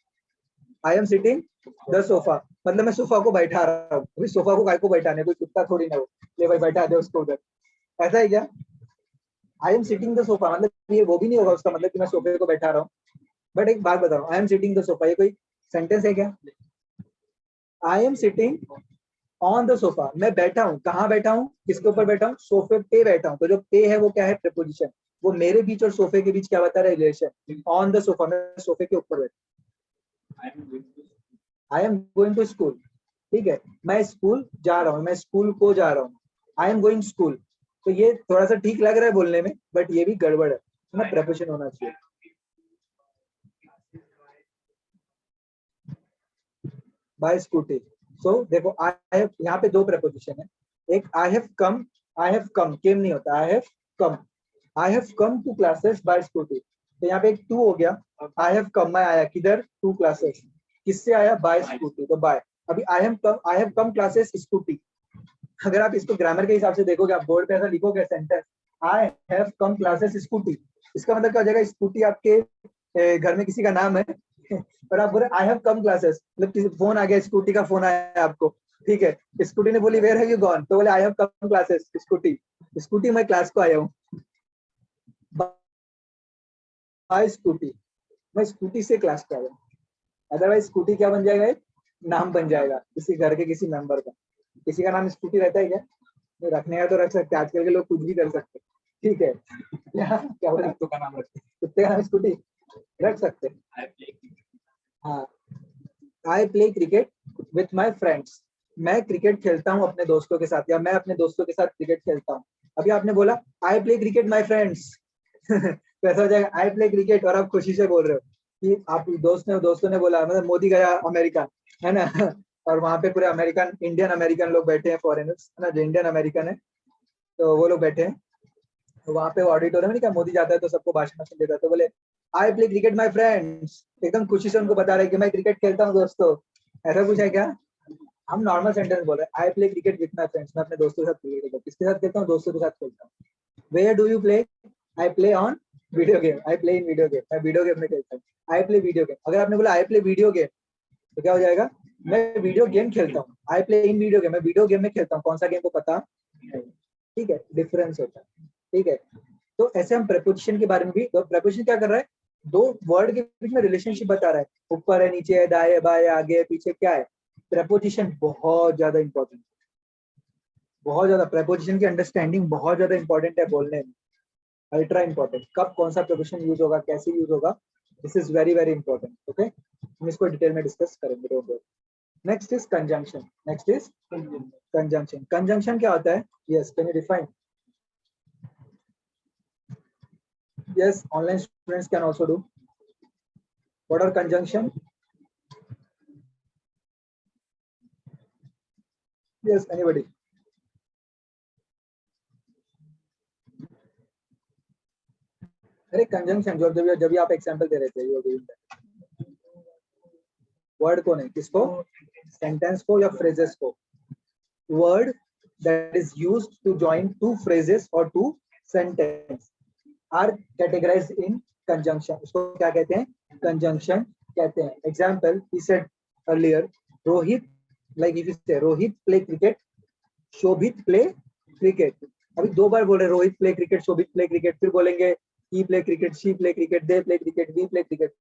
C: I am sitting the sofa मतलब मैं सोफा को बैठा रहा हूँ. अभी सोफा को काय को बैठाने, कोई कुत्ता थोड़ी ना हो ले भाई बैठा दे उसको उधर. ऐसा है क्या? I am sitting the sofa मतलब ये वो भी नहीं होगा उसका मतलब कि मैं सोफे को बैठा रहा हूँ. बट एक बात बता रहा हूँ, I am sitting the sofa ये कोई सेंटेंस है क्या? I am sitting on the sofa, मैं बैठा हूँ. कहाँ बैठा हूँ? किसके ऊपर बैठा हूँ? सोफे पे बैठा हूँ. तो जो पे है वो क्या है? प्रीपोजिशन. वो मेरे बीच और सोफे के बीच क्या बता रहा है? रिलेशन. ऑन द सोफा, मैं सोफे के ऊपर बैठा. I am going to school. ठीक है, मैं स्कूल जा रहा हूँ, मैं स्कूल को जा रहा हूँ. आई एम गोइंग स्कूल. तो ये थोड़ा सा ठीक लग रहा है बोलने में, बट ये भी गड़बड़ है ना. प्रीपोजिशन होना चाहिए. Bye scooty. सो देखो आई हैव, यहाँ पे दो प्रीपोजिशन है. एक आई have come. I have come, came नहीं होता. I have come. I have come to classes by Scooty. तो यहाँ पे एक टू हो गया. आई हैव कम, मैं आया किधर? To classes. किससे आया? By Scooty. तो बाय. अभी I have come classes Scooty. अगर आप इसको ग्रामर के हिसाब से देखोगे, आप बोर्ड पे ऐसा लिखोगे sentence I have come classes scooty, इसका मतलब क्या हो जाएगा? स्कूटी आपके घर में किसी का नाम है और आप बोले आई हैव कम क्लासेस, मतलब किसी फोन आ गया, स्कूटी का फोन आया आपको. ठीक है, स्कूटी ने बोली वेयर हैव यू गॉन, तो बोले आई have come classes scooty. Scooty मैं क्लास को आया हूँ. बाय स्कूटी, मैं स्कूटी से क्लास कर रहा हूँ। अदरवाइज स्कूटी क्या बन जाएगा, एक नाम बन जाएगा किसी घर के किसी मेंबर का। किसी का नाम स्कूटी रहता है क्या? तो रखने का तो रख सकते हैं, आजकल के लोग कुछ भी कर सकते हैं, ठीक है। क्या बोला, कुत्ते का नाम रखते, कुत्ते का नाम स्कूटी रख सकते हैं। हाँ, I play cricket with my friends, मैं क्रिकेट खेलता हूँ अपने दोस्तों के साथ, या मैं अपने दोस्तों के साथ क्रिकेट खेलता हूँ। अभी आपने बोला I play cricket my friends तो ऐसा हो जाएगा आई प्ले क्रिकेट, और आप खुशी से बोल रहे हो कि आप दोस्तों ने बोला, मतलब मोदी गया अमेरिका, है ना और वहां पे पूरे अमेरिकन इंडियन अमेरिकन लोग बैठे हैं, फॉरेनर्स है ना, जो इंडियन अमेरिकन है, तो वो लोग बैठे हैं। तो वहां पे ऑडिटोरियम में क्या, मोदी जाता है तो सबको भाषण देता है, तो बोले I play cricket my friends, एकदम खुशी से उनको बता रहे कि मैं क्रिकेट खेलता हूँ दोस्तों। ऐसा कुछ है क्या? हम नॉर्मल सेंटेंस बोल रहे हैं, I play cricket with my friends, मैं अपने दोस्तों के साथ क्रिकेट खेलता हूँ। किसके साथ खेलता हूँ? दोस्तों के साथ खेलता हूँ। Where do you play? I play on video game, I play in video game, मैं वीडियो गेम में खेलता हूँ। आई प्ले वीडियो गेम, अगर आपने बोला आई प्ले वीडियो गेम तो क्या हो जाएगा, मैं वीडियो गेम खेलता हूँ। आई प्ले इन वीडियो गेम, मैं वीडियो गेम में खेलता हूँ, कौन सा गेम को पता नहीं, ठीक है, डिफरेंस होता है, ठीक है। तो ऐसे हम प्रेपोजिशन के बारे में भी, तो प्रेपोजिशन क्या कर रहा है, दो वर्ड के बीच में रिलेशनशिप बता रहा है, ऊपर है, नीचे है, दाएं है, बाएं है, आगे है, पीछे, क्या है। प्रेपोजिशन बहुत ज्यादा इंपॉर्टेंट, बहुत ज्यादा प्रेपोजिशन की अंडरस्टैंडिंग बहुत ज्यादा इंपॉर्टेंट है बोलने में, अल्ट्रा इंपॉर्टेंट। कब कौन सा प्रेपोजिशन यूज होगा, कैसे यूज होगा, this is very very important, okay. हम इसको डिटेल में डिस्कस करेंगे, don't worry. Next is conjunction, next is conjunction. Conjunction क्या होता है? Yes, can you define? Yes, online students can also do. What are conjunction? Yes, anybody? अरे conjunction, जब भी आप एग्जांपल दे रहे थे, यू डूइंग दैट, वर्ड को नहीं, किसको? सेंटेंस को या फ्रेजेस को। Word that is used to join two phrases or two sentences are categorized in conjunction. उसको क्या कहते हैं? कंजंक्शन कहते हैं। Example, he said earlier, Rohit, like if you say Rohit play cricket, Shobhit play cricket। अभी दो बार बोल रहे, रोहित play cricket, शोभित play cricket, फिर बोलेंगे he play cricket, she play cricket, they play cricket, we play cricket,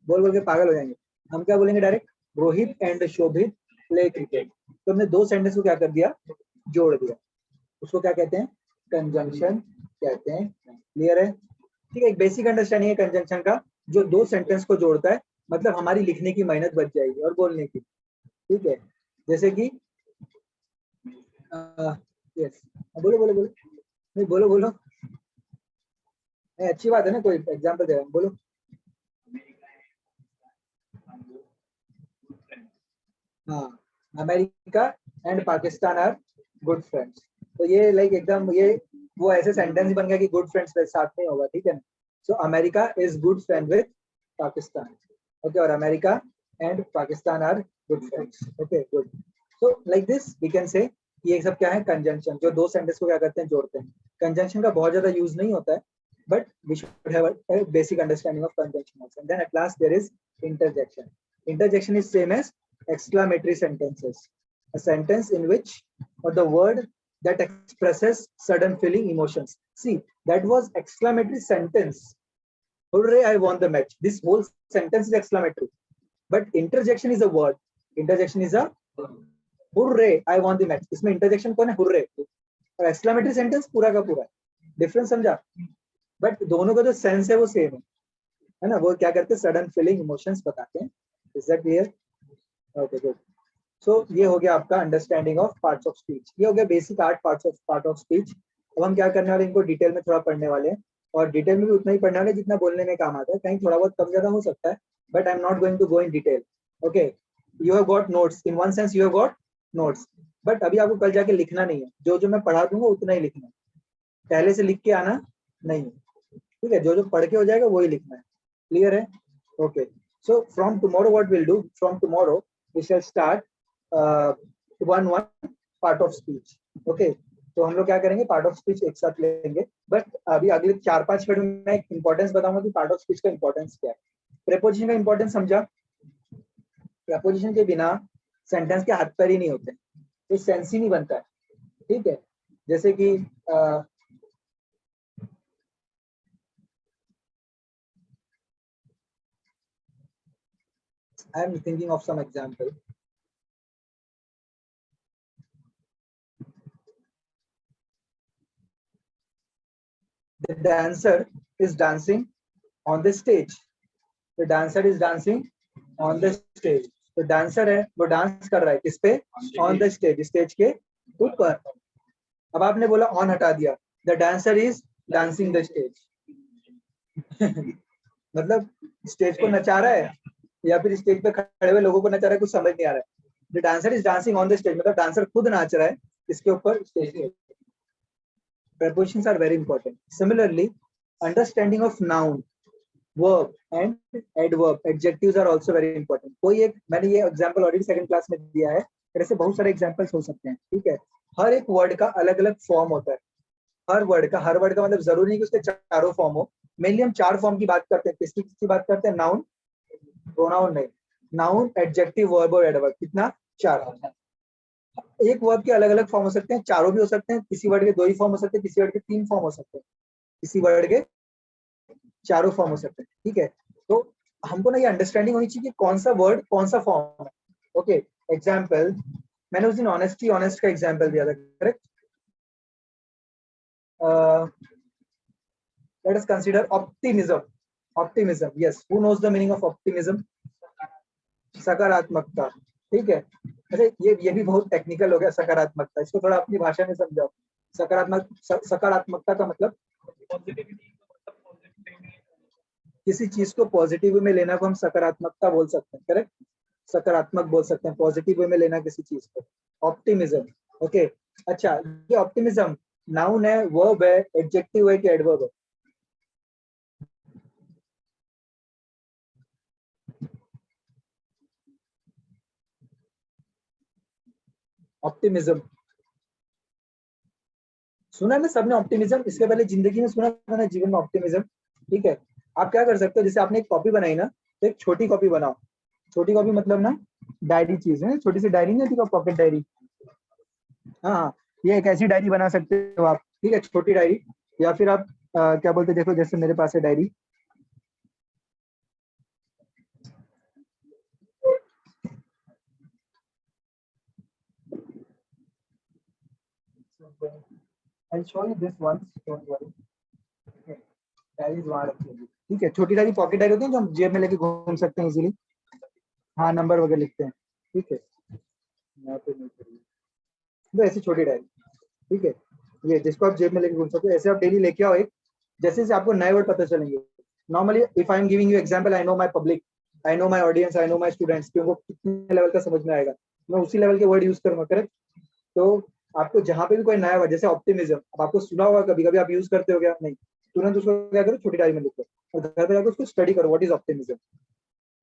C: बोल बोल के पागल हो जाएंगे। हम क्या बोलेंगे direct, Rohit and Shobhit play cricket. तो हमने दो सेंटेंस को क्या कर दिया, जोड़ दिया, उसको क्या कहते हैं? कंजंक्शन कहते हैं। क्लियर है? ठीक है, एक बेसिक अंडरस्टैंडिंग है कंजंक्शन का, जो दो सेंटेंस को जोड़ता है, मतलब हमारी लिखने की मेहनत बच जाएगी और बोलने की, ठीक है। जैसे कि यस, बोलो बोलो बोलो, नहीं बोलो बोलो, नहीं अच्छी बात है ना, कोई एग्जाम्पल दे रहा हूँ, बोलो। हाँ, America and Pakistan are good friends. तो ये लाइक एकदम ये वो ऐसे सेंटेंस बन गया कि गुड फ्रेंड्स साथ में होगा, ठीक है ना। So America is good friend with Pakistan, okay, और America and Pakistan are good friends, okay, good. So like this we can say ये सब क्या है, कंजंक्शन, जो दो सेंटेंस को क्या करते हैं, जोड़ते हैं। कंजंक्शन का बहुत ज्यादा यूज नहीं होता है, but we should have a basic understanding of conjunction also. Then at last there is interjection. Interjection is same as exclamatory sentences, a sentence in which or the word that expresses sudden feeling, emotions. See, that was exclamatory sentence. Hooray, I won the match. This whole sentence is exclamatory. But interjection is a word. Interjection is a hooray, I won the match. इसमें interjection कौन है? hooray. और exclamatory sentence पूरा का पूरा। Difference समझा? But दोनों का जो sense है वो same है ना। वो क्या करते हैं? sudden feeling, emotions बताते हैं। Is that clear? Okay, good. So ये हो गया आपका understanding of parts of speech, ये हो गया बेसिक पार्ट ऑफ स्पीच। अब हम क्या करने वाले, इनको डिटेल में थोड़ा पढ़ने वाले हैं, और डिटेल में भी उतना ही पढ़ने वाले जितना बोलने में काम आता है, कहीं थोड़ा बहुत कम ज्यादा हो सकता है, but I am not going to go in detail, okay. You have got notes, in one sense you have got notes, but अभी आपको कल जाके लिखना नहीं है, जो जो मैं पढ़ा दूंगा उतना ही लिखना है, पहले से लिख के आना नहीं है, ठीक है। जो जो पढ़ के हो जाएगा वही लिखना है, क्लियर है? Okay, so from tomorrow what will do, from tomorrow we shall start one part of speech, okay. तो हम लोग क्या करेंगे, पार्ट ऑफ स्पीच एक साथ लेंगे, बट अभी अगले 4-5 मिनट में मैं एक इंपॉर्टेंस बताऊंगा कि पार्ट ऑफ स्पीच का इंपॉर्टेंस क्या है। प्रेपोजिशन का इंपॉर्टेंस समझा? प्रेपोजिशन के बिना सेंटेंस के हाथ पैर ही नहीं होते, तो सेंस ही नहीं बनता है, ठीक है। जैसे कि I am thinking of some example. The dancer is dancing on the stage. The dancer is dancing on the stage. तो डांसर है वो डांस कर रहा है किस पे? ऑन द स्टेज, स्टेज के ऊपर. अब आपने बोला ऑन हटा दिया, the dancer is dancing the stage. मतलब स्टेज को नचा रहा है या फिर स्टेज पे खड़े हुए लोगों को नचा रहा है, कुछ समझ नहीं आ रहा है. The dancer is dancing on the stage मतलब डांसर खुद नाच रहा है इसके ऊपर स्टेज पे. Prepositions are very important. Similarly, understanding of noun, verb and adverb, adjectives are also very important. कोई एक मैंने ये एग्जांपल ऑलरेडी सेकंड क्लास में दिया है, ऐसे बहुत सारे एग्जांपल्स हो सकते हैं. ठीक है, हर एक वर्ड का अलग अलग फॉर्म होता है. हर वर्ड का मतलब जरूरी नहीं कि उसके चारों फॉर्म हो. मेनली हम 4 फॉर्म की बात करते हैं. किसकी बात करते हैं? नाउन, प्रोनाउन नहीं, नाउन, एडजेक्टिव, वर्ब और एडवर्ब. कितना? 4. एक वर्ड के अलग अलग फॉर्म हो सकते हैं, चारों भी हो सकते हैं. किसी वर्ड के 2 ही फॉर्म हो सकते हैं, किसी वर्ड के 3 फॉर्म हो सकते हैं, किसी वर्ड के 4 फॉर्म हो सकते हैं. ठीक है, तो हमको ना ये अंडरस्टैंडिंग होनी चाहिए कि कौन सा वर्ड कौन सा फॉर्म है. ओके, एग्जांपल मैंने उस दिन ऑनेस्ट का एग्जांपल दिया था, correct. Let us consider optimism. Yes, who knows the meaning of optimism? सकारात्मकता. ठीक है, अरे ये भी बहुत टेक्निकल हो गया. सकारात्मकता, इसको थोड़ा अपनी भाषा में समझाओ. सकारात्मकता का मतलब किसी चीज को पॉजिटिव वे में लेना को हम सकारात्मकता बोल सकते हैं, करेक्ट. सकारात्मक बोल सकते हैं, पॉजिटिव वे में लेना किसी चीज को. ऑप्टिमिज्म. ओके, अच्छा, ये ऑप्टिमिज्म नाउन है, वर्ब है, एडजेक्टिव है कि एडवर्ब है? ऑप्टिमिज्म सुना है ना सबने ऑप्टिमिज्म. इसके पहले जिंदगी में सुना था ना जीवन में ऑप्टिमिज्म. ठीक है, आप क्या कर सकते हो, जैसे आपने एक कॉपी बनाई ना, तो एक छोटी कॉपी बनाओ. छोटी कॉपी मतलब ना डायरी चीज है, छोटी सी डायरी नहीं होती, पॉकेट डायरी. हाँ, ये एक ऐसी डायरी बना सकते हो आप. ठीक है, छोटी डायरी. या फिर आप क्या बोलते, देखो जैसे मेरे पास है diary. I'll show you this once, don't worry. Okay, diary वहाँ रखी होगी. ठीक है, छोटी डायरी पॉकेट डायरी होती है जो हम जेब में लेके घूम सकते हैं इजीली. हाँ, नंबर वगैरह लिखते हैं. ठीक है, यहाँ पे नहीं करिए. तो ऐसी छोटी डायरी. ठीक है, ये जिसको आप जेब में लेके घूम सकते हो. ऐसे आप डेली लेके आओ एक, जैसे से आपको नए वर्ड पता चलेंगे. Normally if I am giving you example, I know my public, I know my audience, I know my students, कि उनको कितने लेवल का समझ में आएगा, मैं उसी लेवल के वर्ड यूज करूंगा, करेक्ट. तो आपको जहाँ पे भी कोई नया वर्ड, जैसे ऑप्टिमिज्म, अब आपको सुना होगा, कभी कभी आप यूज करते हो क्या? नहीं. तुरंत उसको क्या करो, छोटी डायरी में लिखो और घर पे जाकर उसको स्टडी करो. What is optimism?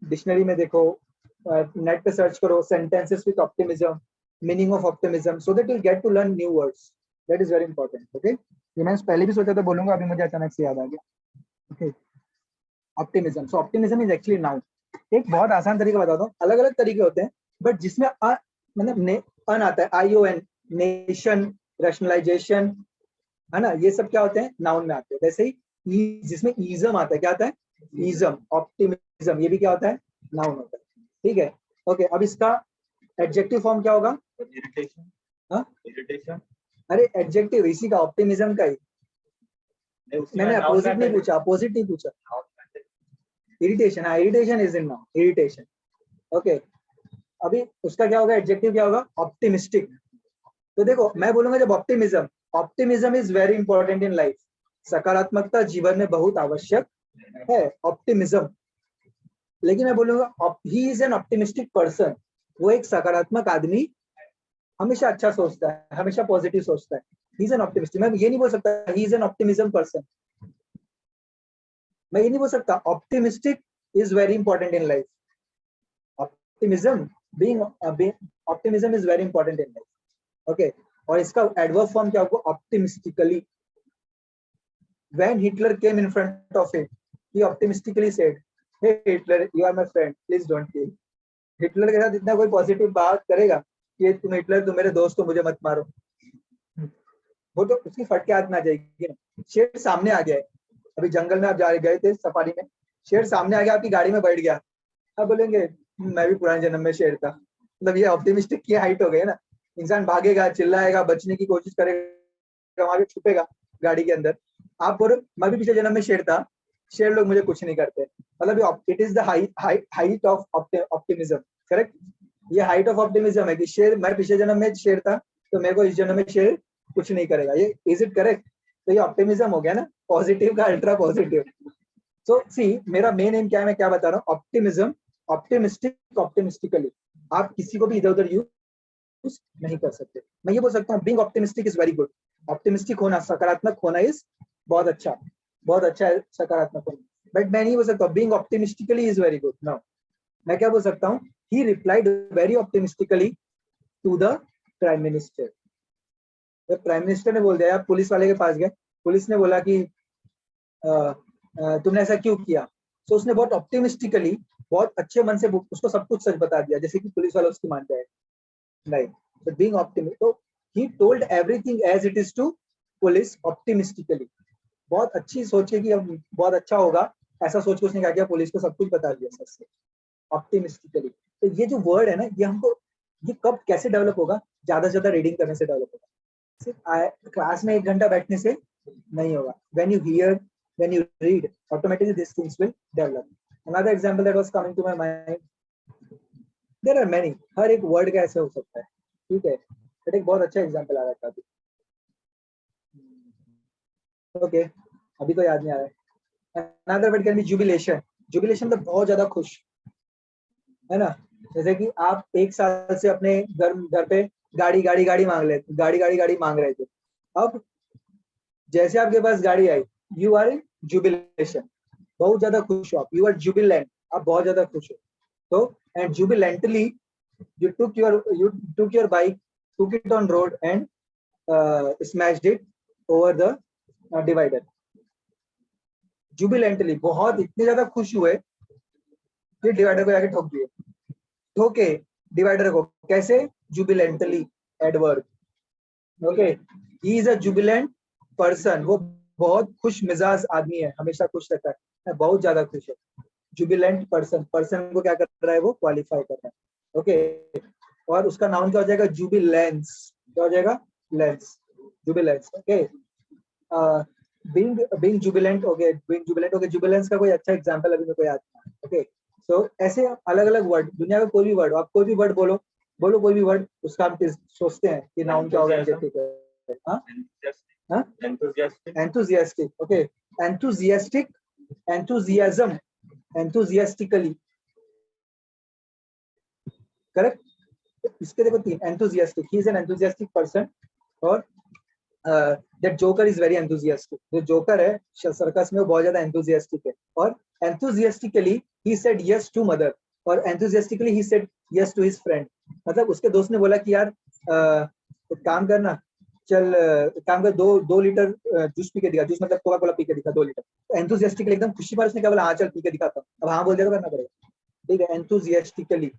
C: डिक्शनरी में देखो, नेट पे सर्च करो sentences with optimism, meaning of optimism, so that you get to learn new words. That is very important. Okay, ये मैंने पहले भी सोचा था बोलूंगा, अभी मुझे अचानक से याद आ गया. Okay, optimism. So optimism is actually noun. एक बहुत आसान तरीका बताता हूँ. अलग अलग तरीके होते हैं, बट जिसमें मतलब अन आता है, ION, नेशन, रैशनलाइजेशन, है ना, ये सब क्या होते हैं? नाउन में आते हैं. वैसे ही जिसमें इज्म आता है, क्या आता है? इज्म, ऑप्टिमिज्म, ये भी क्या होता है? नाउन होता है. ठीक है, ओके. अब इसका एडजेक्टिव फॉर्म क्या होगा? इरिटेशन. अरे एडजेक्टिव इसी का, ऑप्टिमिज्म का ही. मैंने अपोजिट नहीं पूछा. इरिटेशन, हाँ, irritation is in noun, irritation. Okay, अभी उसका क्या होगा? एडजेक्टिव क्या होगा? ऑप्टिमिस्टिक. तो देखो, मैं बोलूंगा जब optimism is very important in life. सकारात्मकता जीवन में बहुत आवश्यक है, ऑप्टिमिज्म. लेकिन मैं बोलूंगा he is an optimistic person. वो एक सकारात्मक आदमी, हमेशा अच्छा सोचता है, हमेशा पॉजिटिव सोचता है. He is an optimistic. मैं ये नहीं बोल सकता he is an optimism person. मैं ये नहीं बोल सकता. Optimistic is very important in life. Optimism optimism is very important in life. Okay, और इसका एडवर्ब फॉर्म क्या होगा? Optimistically. When Hitler came in front of him, he optimistically said, "Hey Hitler, you are my friend. Please don't kill." Hitler के साथ इतना कोई positive बात करेगा कि तुम हिटलर, तुम मेरे दोस्त हो, मुझे मत मारो, वो तो उसकी फट के हाथ में आ जाएगी ना. शेर सामने आ गया है, अभी जंगल में आप गए थे सफारी में, शेर सामने आ गया, आपकी गाड़ी में बैठ गया, अब बोलेंगे मैं भी पुराने जन्म में शेर था, मतलब ये ऑप्टिमिस्टिक की हाइट हो गई है ना। इंसान भागेगा, चिल्लाएगा, बचने की कोशिश करेगा, वहां पे छुपेगा गाड़ी के अंदर। आप बोलो मैं भी पिछले जन्म में शेर था, शेर लोग मुझे कुछ नहीं करते, मतलब it is the height of optimism, correct. ये हाइट ऑफ ऑप्टिमिज्म है कि शेर, मैं पिछले जन्म में शेर था तो मेरे को इस जन्म में शेर कुछ नहीं करेगा, ये इज इट करेक्ट। तो ये ऑप्टिमिज्म हो गया ना, पॉजिटिव का अल्ट्रा पॉजिटिव। सो सी मेरा मेन एम क्या है, मैं क्या बता रहा हूँ, ऑप्टिमिज्म, ऑप्टिमिस्टिक, ऑप्टिमिस्टिकली। आप किसी को भी इधर उधर यूज नहीं कर सकते। मैं ये बोल सकता हूँ being optimistic is very good, optimistic होना, सकारात्मक होना इज बहुत अच्छा, बहुत अच्छा है सकारात्मक होना। बट मैं नहीं बोल सकता being optimistically is very good, no. मैं क्या बोल सकता हूँ, he replied very optimistically to the prime minister. जब प्राइम मिनिस्टर ने बोल दिया, आप पुलिस वाले के पास गए, पुलिस ने बोला कि तुमने ऐसा क्यों किया, तो उसने बहुत ऑप्टिमिस्टिकली, बहुत अच्छे मन से उसको सब कुछ सच बता दिया, जैसे कि पुलिस वाला उसकी मान जाए, नहीं। तो बीइंग ऑप्टिमिस्ट, तो he told everything as it is to police optimistically, बहुत अच्छी सोच के कि अब बहुत अच्छा होगा, ऐसा सोच के उसने क्या किया, पुलिस को सब कुछ बता दिया सच से, ऑप्टिमिस्टिकली। तो ये जो वर्ड है ना, ये हमको, ये कब कैसे डेवलप होगा, ज्यादा से ज्यादा रीडिंग करने से डेवलप होगा, सिर्फ क्लास में 1 घंटा बैठने से नहीं होगा। When you here, when you read, automatically these things will develop. Another example that was coming to my mind, there are many, हर एक word का ऐसे हो सकता है, ठीक है, बट एक बहुत अच्छा एग्जांपल आ रहा था अभी, ओके, अभी तो याद नहीं आ रहा है। Another word can be jubilation, jubilation तो बहुत ज्यादा खुश, है ना। जैसे कि आप 1 साल से अपने घर पे गाड़ी गाड़ी गाड़ी मांग रहे थे, गाड़ी मांग रहे थे, अब जैसे आपके पास गाड़ी आई, यू आर इन जुबिलेशन, बहुत ज्यादा खुश हो आप, यू आर जुबिलेंट, आप बहुत ज्यादा खुश हो। तो and जुबिलेंटली you took your bike, took it on road and smashed it over the divider. जुबिलेंटली, बहुत इतने ज्यादा खुश हुए कि डिवाइडर को जाके ठोक दिए, ठोके डिवाइडर को, कैसे, jubilantly, adverb, okay. He is a jubilant person, वो बहुत खुश मिजाज आदमी है, हमेशा खुश रहता है, बहुत ज्यादा खुश है। जुबिलेंट पर्सन, पर्सन को क्या कर रहा है, वो क्वालिफाई कर रहा है, ओके। और उसका नाउन क्या हो जाएगा, जुबिलेंस, क्या हो जाएगा, लेंस, jubilance, okay. Being jubilant, okay, being jubilant, okay. Jubilance का कोई अच्छा एग्जांपल अभी मेरे को याद नहीं, ओके। सो ऐसे अलग अलग वर्ड, दुनिया का कोई भी वर्ड, आप कोई भी वर्ड बोलो कोई भी वर्ड, उसका हम सोचते हैं कि नाउन क्या होगा, ठीक है, हाँ, enthusiastic, okay, enthusiastic, enthusiasm, enthusiastically, correct। इसके देखो 3, enthusiastic, he is an enthusiastic person, और that joker is very enthusiastic, जो जोकर है सर्कस में वो बहुत ज्यादा enthusiastic है, और enthusiastically he said yes to mother, और enthusiastically he said yes to his friend, मतलब उसके दोस्त ने बोला कि यार काम करना, चल काम कर, 2 लीटर जूस पी के दिखा, जूस मतलब कोका कोला पी के दिखा 2 लीटर। तो एंथुसियास्टिकली, एकदम खुशी पर उसने क्या बोला, हाँ चल पी के दिखाता हूँ, अब हाँ बोल दिया तो करना पड़ेगा, ठीक है, enthusiastically,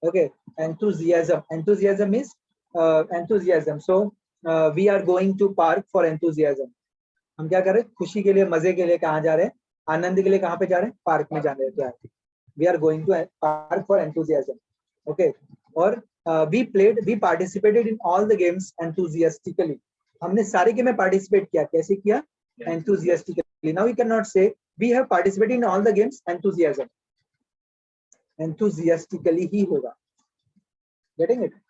C: okay. Enthusiasm, enthusiasm is enthusiasm, so we are going to park for enthusiasm, हम क्या कर रहे हैं, खुशी के लिए, मजे के लिए कहाँ जा रहे हैं, आनंद के लिए कहाँ पे जा रहे हैं, पार्क में जा रहे हैं, we are going to park for enthusiasm, okay. और we participated in all the games enthusiastically, हमने सारे गेम में पार्टिसिपेट किया, कैसे किया, enthusiastically। now we cannot say we have participated in all the games enthusiasm, enthusiastically ही होगा, getting it।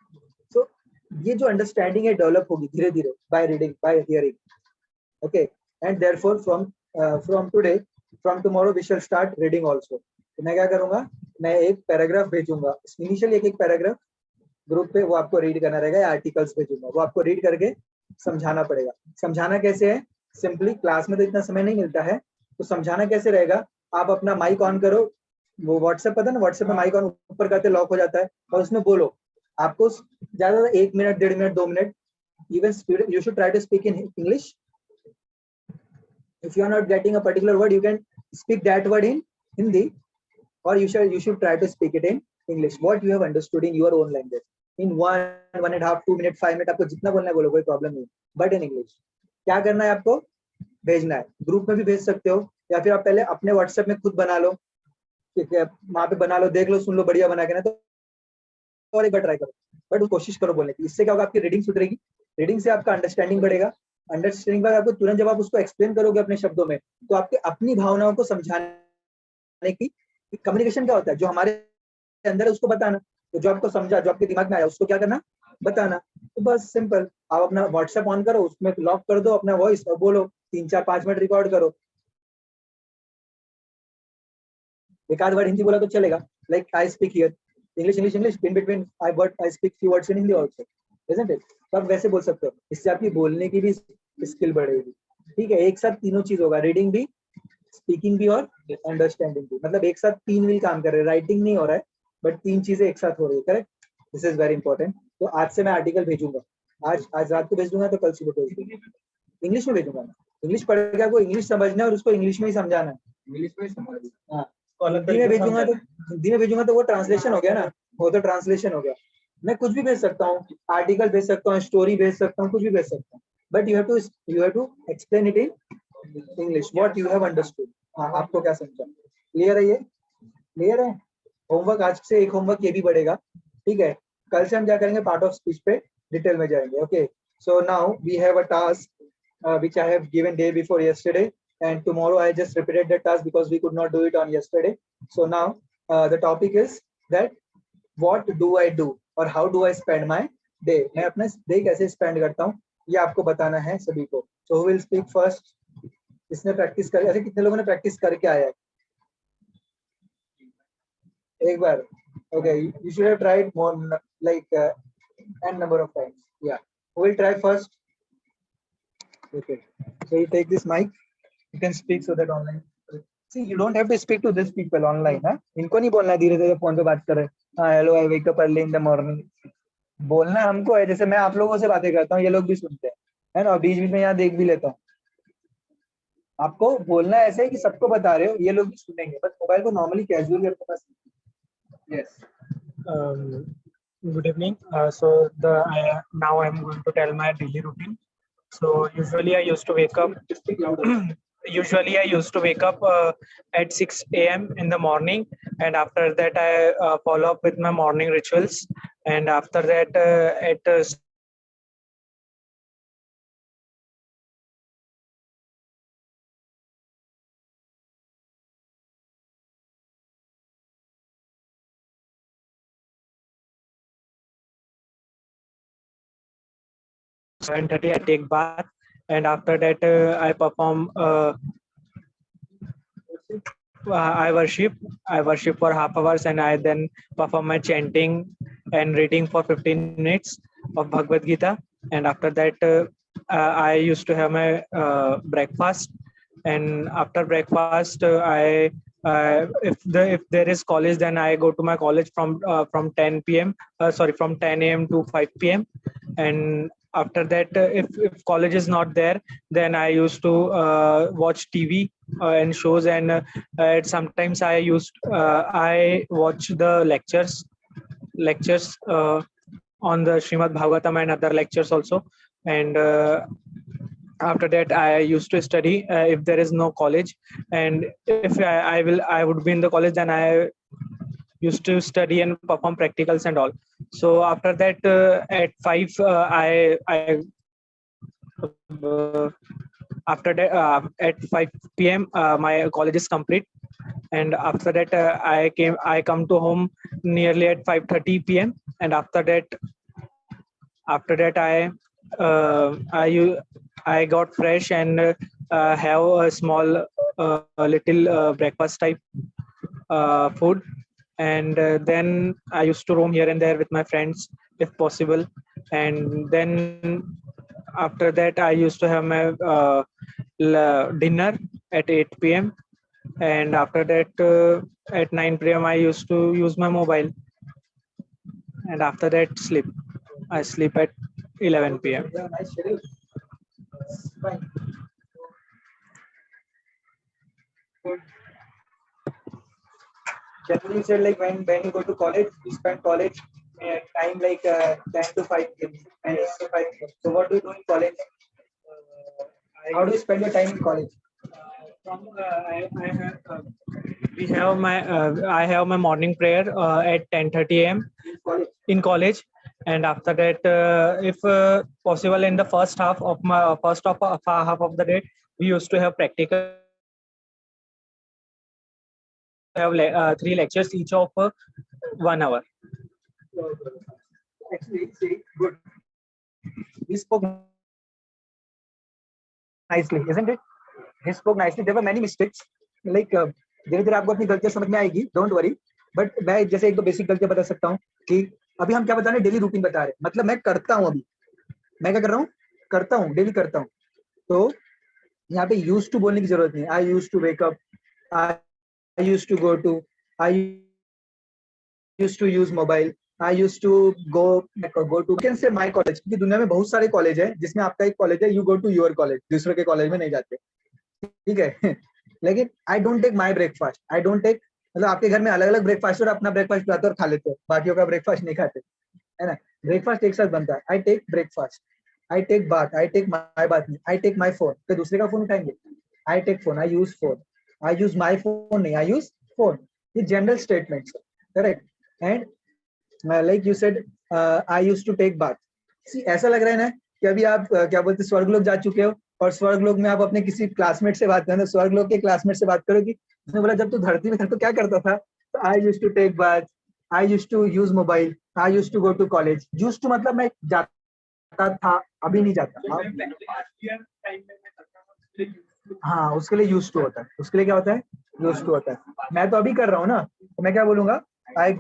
C: so ये जो अंडरस्टैंडिंग है डेवलप होगी धीरे धीरे, by reading, by hearing, okay, and therefore from today, from tomorrow we shall start reading also। तो मैं क्या करूंगा, मैं एक पैराग्राफ भेजूंगा, इनिशियली एक पैराग्राफ ग्रुप पे, वो आपको रीड करना रहेगा, या आर्टिकल्स भेजूंगा, वो आपको रीड करके समझाना पड़ेगा। समझाना कैसे है, सिंपली, क्लास में तो इतना समय नहीं मिलता है, तो समझाना कैसे रहेगा, आप अपना माइक ऑन करो, वो व्हाट्सएप पता है ना, व्हाट्सएप में माइक ऑन ऊपर करते लॉक हो जाता है, और उसमें बोलो, आपको ज्यादा 1 minute, 1.5 minute, 2 minute, even you should try to speak in English. if you are not getting a particular word, you can speak that word in Hindi, or you should try to speak it in English, what you have understood in your own language, in 1.5, 2 minutes, 5 minutes, आपको जितना बोलना है बोलो, कोई problem नहीं, but in English. क्या करना है, आपको भेजना है, ग्रुप में भी भेज सकते हो, या फिर आप पहले अपने व्हाट्सएप में खुद बना लो, वहां पे बना लो, देख लो, सुन लो, बढ़िया बना के ना, तो और एक बार ट्राई करो, बट कोशिश करो बोलने की। इससे क्या होगा, आपकी रीडिंग सुधरेगी, रीडिंग से आपका अंडरस्टैंडिंग बढ़ेगा, अंडरस्टैंडिंग बाद आपको तुरंत जब आप उसको एक्सप्लेन करोगे अपने शब्दों में, तो आपके अपनी भावनाओं को समझाने की कम्युनिकेशन क्या होता है, जो हमारे अंदर है उसको बताना, तो जो आपको समझा, जो आपके दिमाग में आया, उसको क्या करना, बताना। तो बस सिंपल, आप अपना व्हाट्सएप ऑन करो, उसमें लॉक कर दो अपना वॉइस और बोलो, 3 4 5 मिनट रिकॉर्ड करो। एक आध वर्ड हिंदी बोला तो चलेगा, like I speak here, English English English, in between I speak few words in Hindi also, isn't it? तो आप वैसे बोल सकते हो, इससे आपकी बोलने की भी स्किल बढ़ेगी। ठीक है, एक साथ तीनों चीज होगा, रीडिंग भी, स्पीकिंग भी और अंडरस्टैंडिंग भी, मतलब एक साथ 3 व्हील काम कर रहे हैं, राइटिंग नहीं हो रहा है बट 3 चीजें एक साथ हो रही है, correct? This is very important. तो आज से मैं आर्टिकल भेजूंगा, आज रात को भेज दूंगा, तो कल सुबह भेज दूंगा, इंग्लिश में भेजूंगा। इंग्लिश पढ़ के आपको इंग्लिश समझना है और उसको इंग्लिश में ही समझाना है, इंग्लिश में समझ, हाँ। हिंदी में भेजूंगा तो वो ट्रांसलेशन हो गया ना, वो तो ट्रांसलेशन हो गया। मैं कुछ भी भेज सकता हूँ, आर्टिकल भेज सकता हूँ, स्टोरी भेज सकता हूँ, कुछ भी भेज सकता हूँ, but you have to explain it in English what you have understood. हाँ, आपको क्या समझा, क्लियर है? ये क्लियर है? होमवर्क आज से एक होमवर्क ये भी बढ़ेगा, ठीक है? कल से हम क्या करेंगे, पार्ट ऑफ स्पीच पे डिटेल में जाएंगे। Okay, so now we have a task which I have given day before yesterday, and tomorrow I just repeated the task because we could not do it on yesterday. So now the topic is that what do I do or how do I spend my day? मैं अपना day कैसे spend करता हूँ, ये आपको बताना है सभी को। So who will speak first? इसने प्रैक्टिस कर, अरे कितने लोगों ने प्रैक्टिस करके आया है एक बार? Okay, you should have tried more, like n number of times. Yeah, who will try first? Okay, so you take this mic, you can speak so that online, see you don't have to speak to these people online, हाँ? इनको नहीं बोलना धीरे धीरे phone पे बात कर रहे, हाँ hello I wake up early in the morning, बोलना हमको है, जैसे मैं आप लोगों से बातें करता हूँ, ये लोग भी सुनते हैं, है ना? बीच बीच में यहाँ देख भी लेता हूँ। आपको बोलना ऐसे है कि सबको बता रहे हो, ये लोग भी सुनेंगे, बस मोबाइल को नॉर्मली कैजुअली अपने पास। Yes,
D: Good evening. Now I'm going to tell my daily routine. So usually I used to wake up. Usually I used to wake up at 6 a.m. in the morning, and after that I follow up with my morning rituals. And after that, at 7:30 I take bath, and after that I perform. I worship for half hours, and I then perform my chanting and reading for 15 minutes of Bhagavad Gita. And after that, I used to have my breakfast. And after breakfast, if there is college, then I go to my college from 10 p.m. From 10 a.m. to 5 p.m. And after that, if college is not there, then I used to watch TV and shows, and sometimes I watch the lectures on the Srimad Bhagavatam and other lectures also. And after that I used to study if there is no college, and if I would be in the college, then I used to study and perform practicals and all. So after that, at 5 after that at 5 p.m. My college is complete, and after that I come to home nearly at 5:30 p.m. And after that I got fresh and have a small little breakfast type food, and then I used to roam here and there with my friends if possible. And then after that I used to have my dinner at 8 p.m. And after that at 9 p.m. I used to use my mobile, and after that I sleep at 11 p.m.
C: yeah, nice schedule. Fine. Good. Generally said, like when you go to college, you spend college time like 10 to 5 p.m. 10 to 5 p.m. So what do you do in college? How do you spend your time in college?
D: I have We have my I have my morning prayer at 10:30 a.m.
C: College.
D: in college, and after that, if possible, in the first half of half of the day, we used to have practical. Have 3 lectures each of 1 hour.
C: Actually, see, good. He spoke nicely, isn't it? He spoke nicely. There were many mistakes. Like धीरे धीरे आपको अपनी गलतियां समझ में आएगी. Don't worry. But मैं जैसे एक दो बेसिक गलतियां बता सकता हूँ कि अभी हम क्या बता रहे हैं, डेली रूटीन बता रहे हैं. मतलब मैं करता हूँ, अभी मैं क्या कर रहा हूँ, करता हूँ, डेली करता हूँ. तो यहाँ पे यूज टू बोलने की जरूरत नहीं. I use to wake up, I use to go to, I use to use mobile, I use to go to can say my college. क्योंकि दुनिया में बहुत सारे कॉलेज है, जिसमें आपका एक कॉलेज है, you go to your college. दूसरों के कॉलेज में नहीं जाते, ठीक है. लेकिन I don't take my breakfast. I don't take, मतलब आपके घर में अलग अलग ब्रेकफास्ट और अपना ब्रेकफास्ट लाते और खा लेते हो, बाकियों का ब्रेकफास्ट नहीं खाते, है ना. ब्रेकफास्ट एक साथ बनता है. I take breakfast, I take bath, I take my bath नहीं, आई टेक माई फोन. तो दूसरे का फोन उठाएंगे. I take phone, I use phone, I use my phone नहीं, आई यूज फोन. ये general statements, correct. And like you said I use to take bath. ऐसा लग रहा है ना कि अभी आप क्या बोलते हैं, स्वर्गलोक जा चुके हो, और स्वर्गलोक में आप अपने किसी क्लासमेट से बात करो, स्वर्गलोक के क्लासमेट से बात करो कि उसने बोला जब तू धरती में था तो क्या करता था. तो I use to take bath, I use to use mobile, I use to go to college. Use to मतलब मैं जाता था, अभी नहीं जाता. हाँ, उसके लिए यूज टू होता है. उसके लिए क्या होता है, यूज टू होता है. मैं तो अभी कर रहा हूँ ना, तो मैं क्या बोलूंगा, I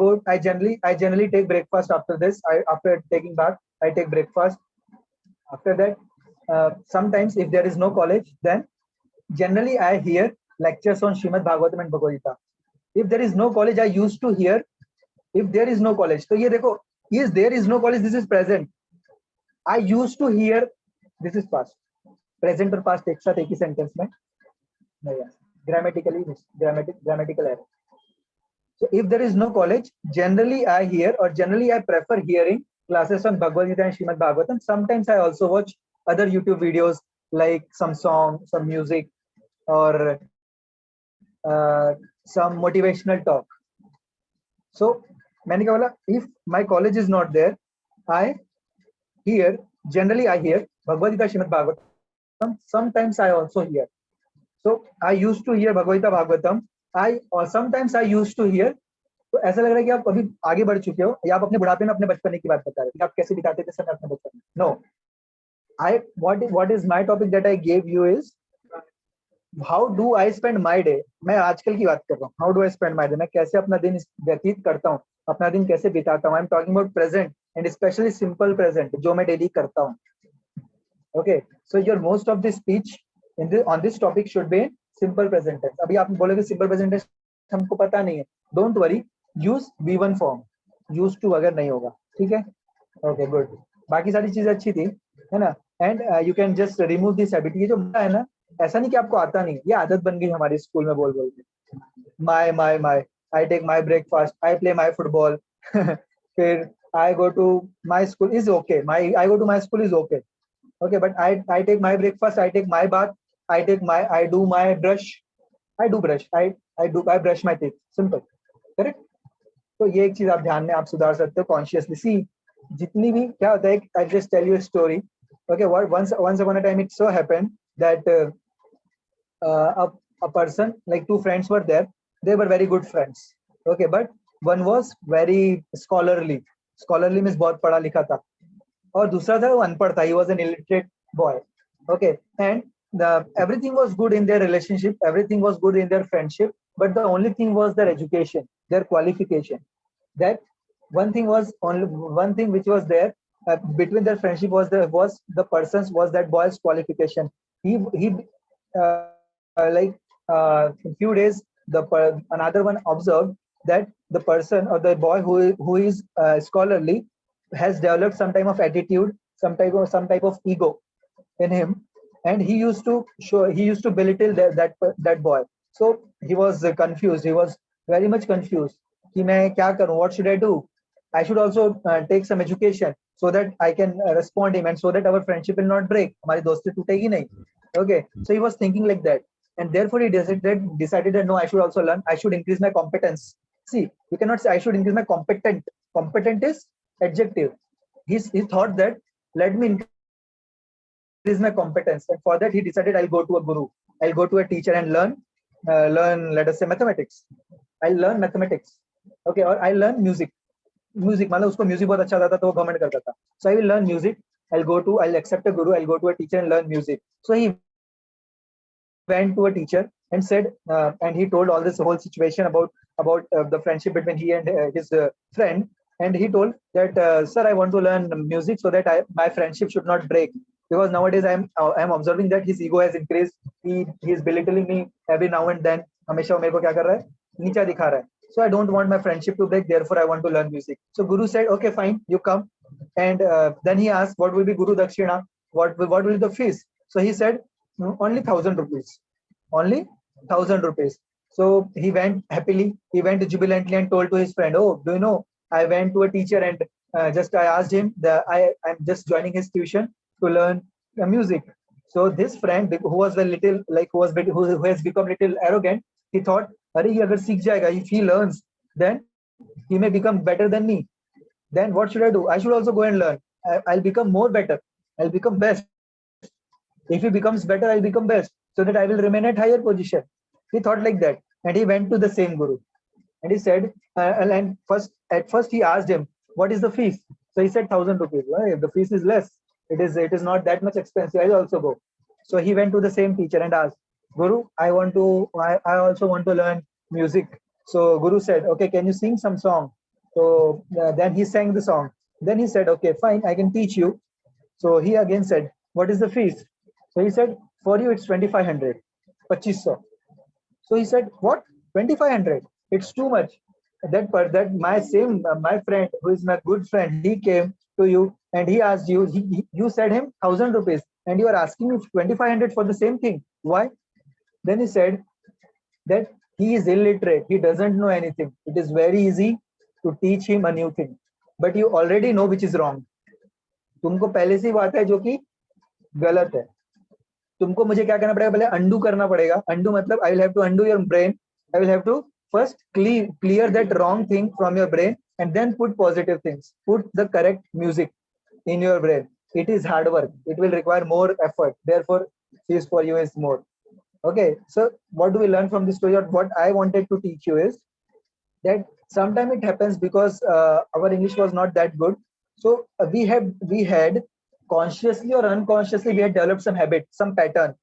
C: generally take breakfast after this. After taking bath, I take breakfast. After that, sometimes if there is no college, then generally I hear lectures on Srimad Bhagavatam and Bhagavad Gita. If there is no college, I used to hear. If there is no college, तो ये देखो, is there is no college, this is present. I used to hear, this is past. Present और past एक साथ एक ही sentence में नहीं है. Grammatical error. So if there is no college, generally I hear, or generally I prefer hearing classes on Bhagavad Gita and Srimad Bhagavatam. Sometimes I also watch other YouTube videos like some song, some music, or some motivational talk. So मैंने क्या बोला, if my college is not there, generally I hear Bhagavad Gita, Srimad Bhagavatam. Sometimes I also hear. So I used to hear Bhagavad Gita, Bhagavatam. और sometimes I used to hear. तो ऐसा लग रहा है कि आप अभी आगे बढ़ चुके हो, या आप अपने बुढ़ापे में अपने बचपने की बात बता रहे हो कि आप कैसे बिताते थे समय अपने बचपन में. No, what is my topic that I gave you is how do I spend my day. मैं आजकल की बात कर रहा हूँ. How do I spend my day, मैं कैसे अपना दिन व्यतीत करता हूँ, अपना दिन कैसे बिताता हूँ. I am talking about present and especially simple present, जो मैं डेली करता हूँ. Okay, so your most of the speech on this topic should be simple present tense. अभी आप बोलोगे simple present tense हमको पता नहीं है. Don't worry, use V1 form. Use to अगर नहीं होगा, ठीक है. Okay, good. बाकी सारी चीजें अच्छी थी, है ना. And you can just remove this habit. ये जो है ना, ऐसा नहीं कि आपको आता नहीं, ये आदत बन गई हमारे स्कूल में बोल बोल के. My, I take my breakfast, I play my football. फिर I go to my school is okay. I go to my school is okay. Okay, but I take my breakfast, I take my bath, I do my brush, I brush my teeth. Simple, correct. तो ये एक चीज आप ध्यान में आप सुधार सकते हो consciously. See, जितनी भी क्या होता है, I just tell you a story. Okay, once upon a time it so happened that a person, like two friends were there. They were very good friends. Okay, but one was very scholarly. Scholarly means बहुत पढ़ा लिखा था, और दूसरा था वो अनपढ़ था. He was an illiterate boy. Okay, and everything was good in their relationship, everything was good in their friendship, but the only thing was their education, their qualification. That one thing which was there between their friendship was that boy's qualification. He like few days another one observed that the person or the boy who is scholarly has developed some type of attitude, some type of ego in him, and he used to belittle that boy. So he was confused. He was very much confused. कि मैं क्या करूं? What should I do? I should also take some education so that I can respond him, and so that our friendship will not break. हमारी दोस्ती टूटेगी नहीं. Okay, so he was thinking like that. and therefore he decided that no, I should also learn. I should increase my competence. See, you cannot say I should increase my competent. Competent is adjective. He thought that let me increase my competence, and for that he decided I'll go to a guru. I'll go to a teacher and learn let us say mathematics. I'll learn mathematics. Okay, or I'll learn music. Music, मतलब उसको music बहुत अच्छा आता था तो वो government करता था. So I will learn music. I'll accept a guru. I'll go to a teacher and learn music. So he went to a teacher and said, and he told all this whole situation about the friendship between he and his friend. And he told that, sir, I want to learn music so that my friendship should not break. Because nowadays I'm observing that his ego has increased. He is belittling me every now and then. हमेशा मेरे को क्या कर रहा है? नीचा दिखा रहा है. So I don't want my friendship to break. Therefore, I want to learn music. So Guru said, okay, fine, you come. And then he asked, what will be Guru Dakshina? What will be the fees? So he said, only 1,000 rupees. Only 1,000 rupees. So he went happily. He went jubilantly and told to his friend, oh, do you know? I went to a teacher and I asked him that I'm just joining his tuition to learn music. So this friend who was a little like who has become little arrogant, he thought, "Arey, ye agar seekh jayega, if he learns, then he may become better than me. Then what should I do? I should also go and learn. I'll become more better. I'll become best. If he becomes better, I'll become best, so that I will remain at higher position." He thought like that, and he went to the same guru, and he said, and at first he asked him, "What is the fees?" So he said 1,000 rupees. Well, if the fees is less, it is not that much expensive. I'll also go. So he went to the same teacher and asked, "Guru, I also want to learn music." So Guru said, "Okay, can you sing some song?" So then he sang the song. Then he said, "Okay, fine, I can teach you." So he again said, "What is the fees?" So he said, "For you, it's 2,500, 2500. So he said, "What? 2,500? It's too much." My friend, who is my good friend, he came to you and he asked you. You said him 1,000 rupees, and you are asking me 2,500 for the same thing. Why? Then he said that he is illiterate. He doesn't know anything. It is very easy to teach him a new thing, but you already know which is wrong. तुमको पहले से ही बात है जो कि गलत है. तुमको मुझे क्या करना पड़ेगा? पहले undo करना पड़ेगा. Undo मतलब I will have to undo your brain. I will have to first clear that wrong thing from your brain and then put positive things. Put the correct music in your brain. It is hard work. It will require more effort. Therefore, fees for you is more. Okay. So what do we learn from this story? Or what I wanted to teach you is that sometimes it happens because our English was not that good. So we had consciously or unconsciously we had developed some habit, some pattern.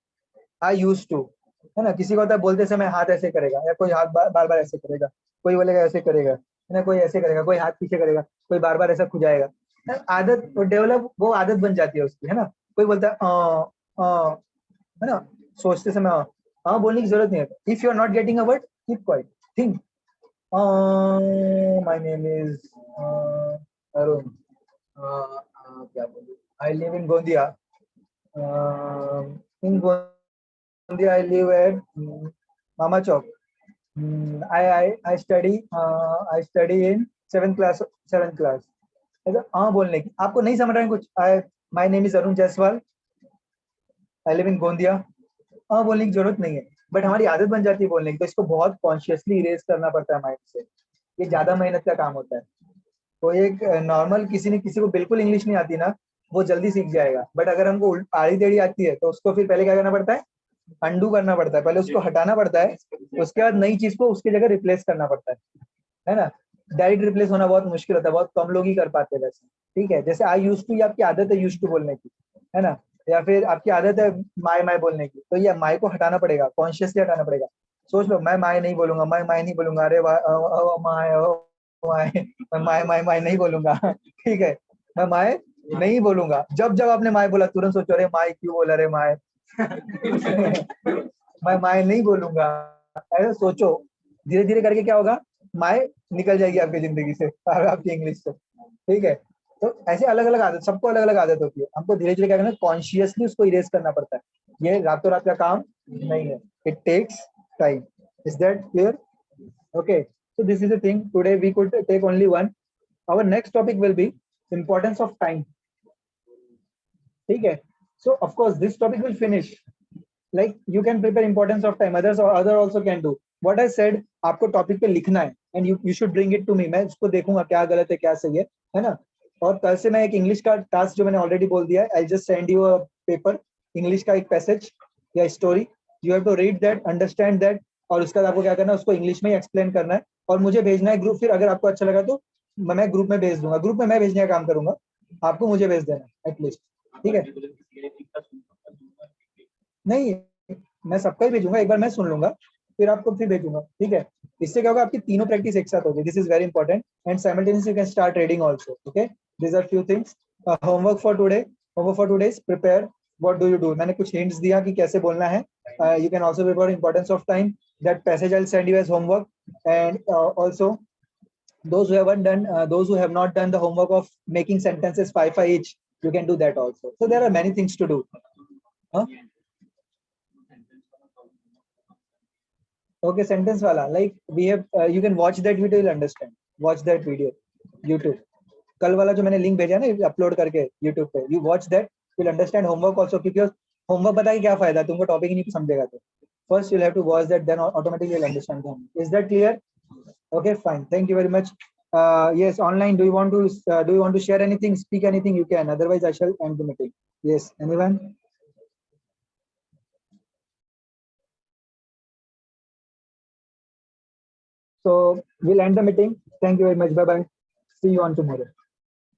C: I used to, है ना, किसी को होता है बोलते समय हाथ ऐसे करेगा, या कोई हाथ बार बार ऐसे करेगा, कोई बोलेगा ऐसे करेगा, है ना, कोई ऐसे करेगा, कोई हाथ पीछे करेगा, कोई बार बार ऐसा खुजाएगा. आदत डेवलप, वो आदत बन जाती है उसकी, है ना. कोई बोलता है है ना, सोचते समय बोलने की जरूरत नहीं है. If you are not getting a word, keep quiet, think. My name is Arun. क्या बोलूं? I live in Gondia. In Gondia, I live at Mama Chowk. I study in 7th class. ऐसा बोलने की, आपको नहीं समझ रहा है कुछ? My name is Arun Jaiswal. I live in Gondia. बोलने की जरूरत नहीं है, बट हमारी आदत बन जाती है बोलने की, तो इसको बहुत कॉन्शियसली इरेज करना पड़ता है माइंड से. ये ज्यादा मेहनत का काम होता है. तो एक नॉर्मल किसी को बिल्कुल इंग्लिश नहीं आती ना, वो जल्दी सीख जाएगा. बट अगर हमको आड़ी टेढ़ी आती है तो उसको फिर पहले क्या करना पड़ता है? अंडू करना पड़ता है. पहले उसको हटाना पड़ता है, उसके बाद नई चीज को उसकी जगह रिप्लेस करना पड़ता है ना. डायरेक्ट रिप्लेस होना बहुत मुश्किल होता है, बहुत कम लोग ही कर पाते हैं वैसे. ठीक है, जैसे आई यूज्ड टू, ये आपकी आदत है यूज्ड टू बोलने की, है ना, या फिर आपकी आदत है माय बोलने की, तो ये माय को हटाना पड़ेगा, कॉन्शियसली हटाना पड़ेगा. सोच लो, मैं माय नहीं बोलूंगा, मैं नहीं बोलूंगा, अरे माय नहीं बोलूंगा. ठीक है, मैं माय नहीं बोलूंगा. जब आपने माय बोला तुरंत सोचो, अरे माय क्यों बोला, अरे माय. मैं माय नहीं बोलूंगा. ऐसा सोचो, धीरे धीरे करके क्या होगा, माय निकल जाएगी आपकी जिंदगी से, आपकी इंग्लिश से. ठीक है, तो ऐसे अलग अलग आदत, सबको अलग अलग आदत होती है. हमको धीरे धीरे क्या करना है, कॉन्शियसली उसको इरेज करना पड़ता है. ये रातों रात का काम नहीं है. It takes time. Is that clear? Okay, so this is the thing. Today we could take only one. Our next topic will be importance of time. ठीक है, so of course this topic will finish. like you can prepare importance of time, others or other also can do what I said. आपको topic पे लिखना है and you should bring it to me, मैं उसको देखूंगा क्या गलत है क्या सही है ना। और कल से मैं एक इंग्लिश का टास्क जो मैंने ऑलरेडी बोल दिया है, I just send you a paper, English का एक पैसेज या story, you have to read that, understand that, और उसका आपको क्या करना है, उसको इंग्लिश में ही एक्सप्लेन करना है और मुझे भेजना है ग्रुप। फिर अगर आपको अच्छा लगा तो मैं ग्रुप में भेज दूंगा, ग्रुप में मैं भेजने का काम करूंगा, आपको मुझे भेज देना एटलीस्ट, ठीक है। नहीं, मैं सबका ही भेजूंगा, एक बार मैं सुन लूंगा फिर आपको फिर भेजूंगा, ठीक है। इससे क्या होगा, आपकी तीनों प्रैक्टिस एक साथ होगी, this is very important, and simultaneously you can start reading also, okay. These are few things. Homework for today is prepare, what do you do, मैंने कुछ हिंट्स दिया कि कैसे बोलना है। You can also prepare importance of time, that passage I will send you as homework, and also those who have not done the homework of making sentences 5 each, you can do that also. So there are many things to do. Huh? Okay, sentence wala, like we have you can watch that video, you'll understand, watch that video YouTube, कल वाला जो मैंने link भेजा ना upload करके YouTube पे, you watch that, you'll understand homework also, क्योंकि homework पता है क्या फायदा, तुमको टॉपिक ही नहीं समझेगा तो first you'll have to watch that, then automatically you'll understand them. Is that clear? Okay, fine, thank you very much. Yes, online, do you want to share anything, speak anything, you can, otherwise I shall end the meeting. Yes, anyone? So we'll end the meeting. Thank you very much. Bye bye. See you on tomorrow.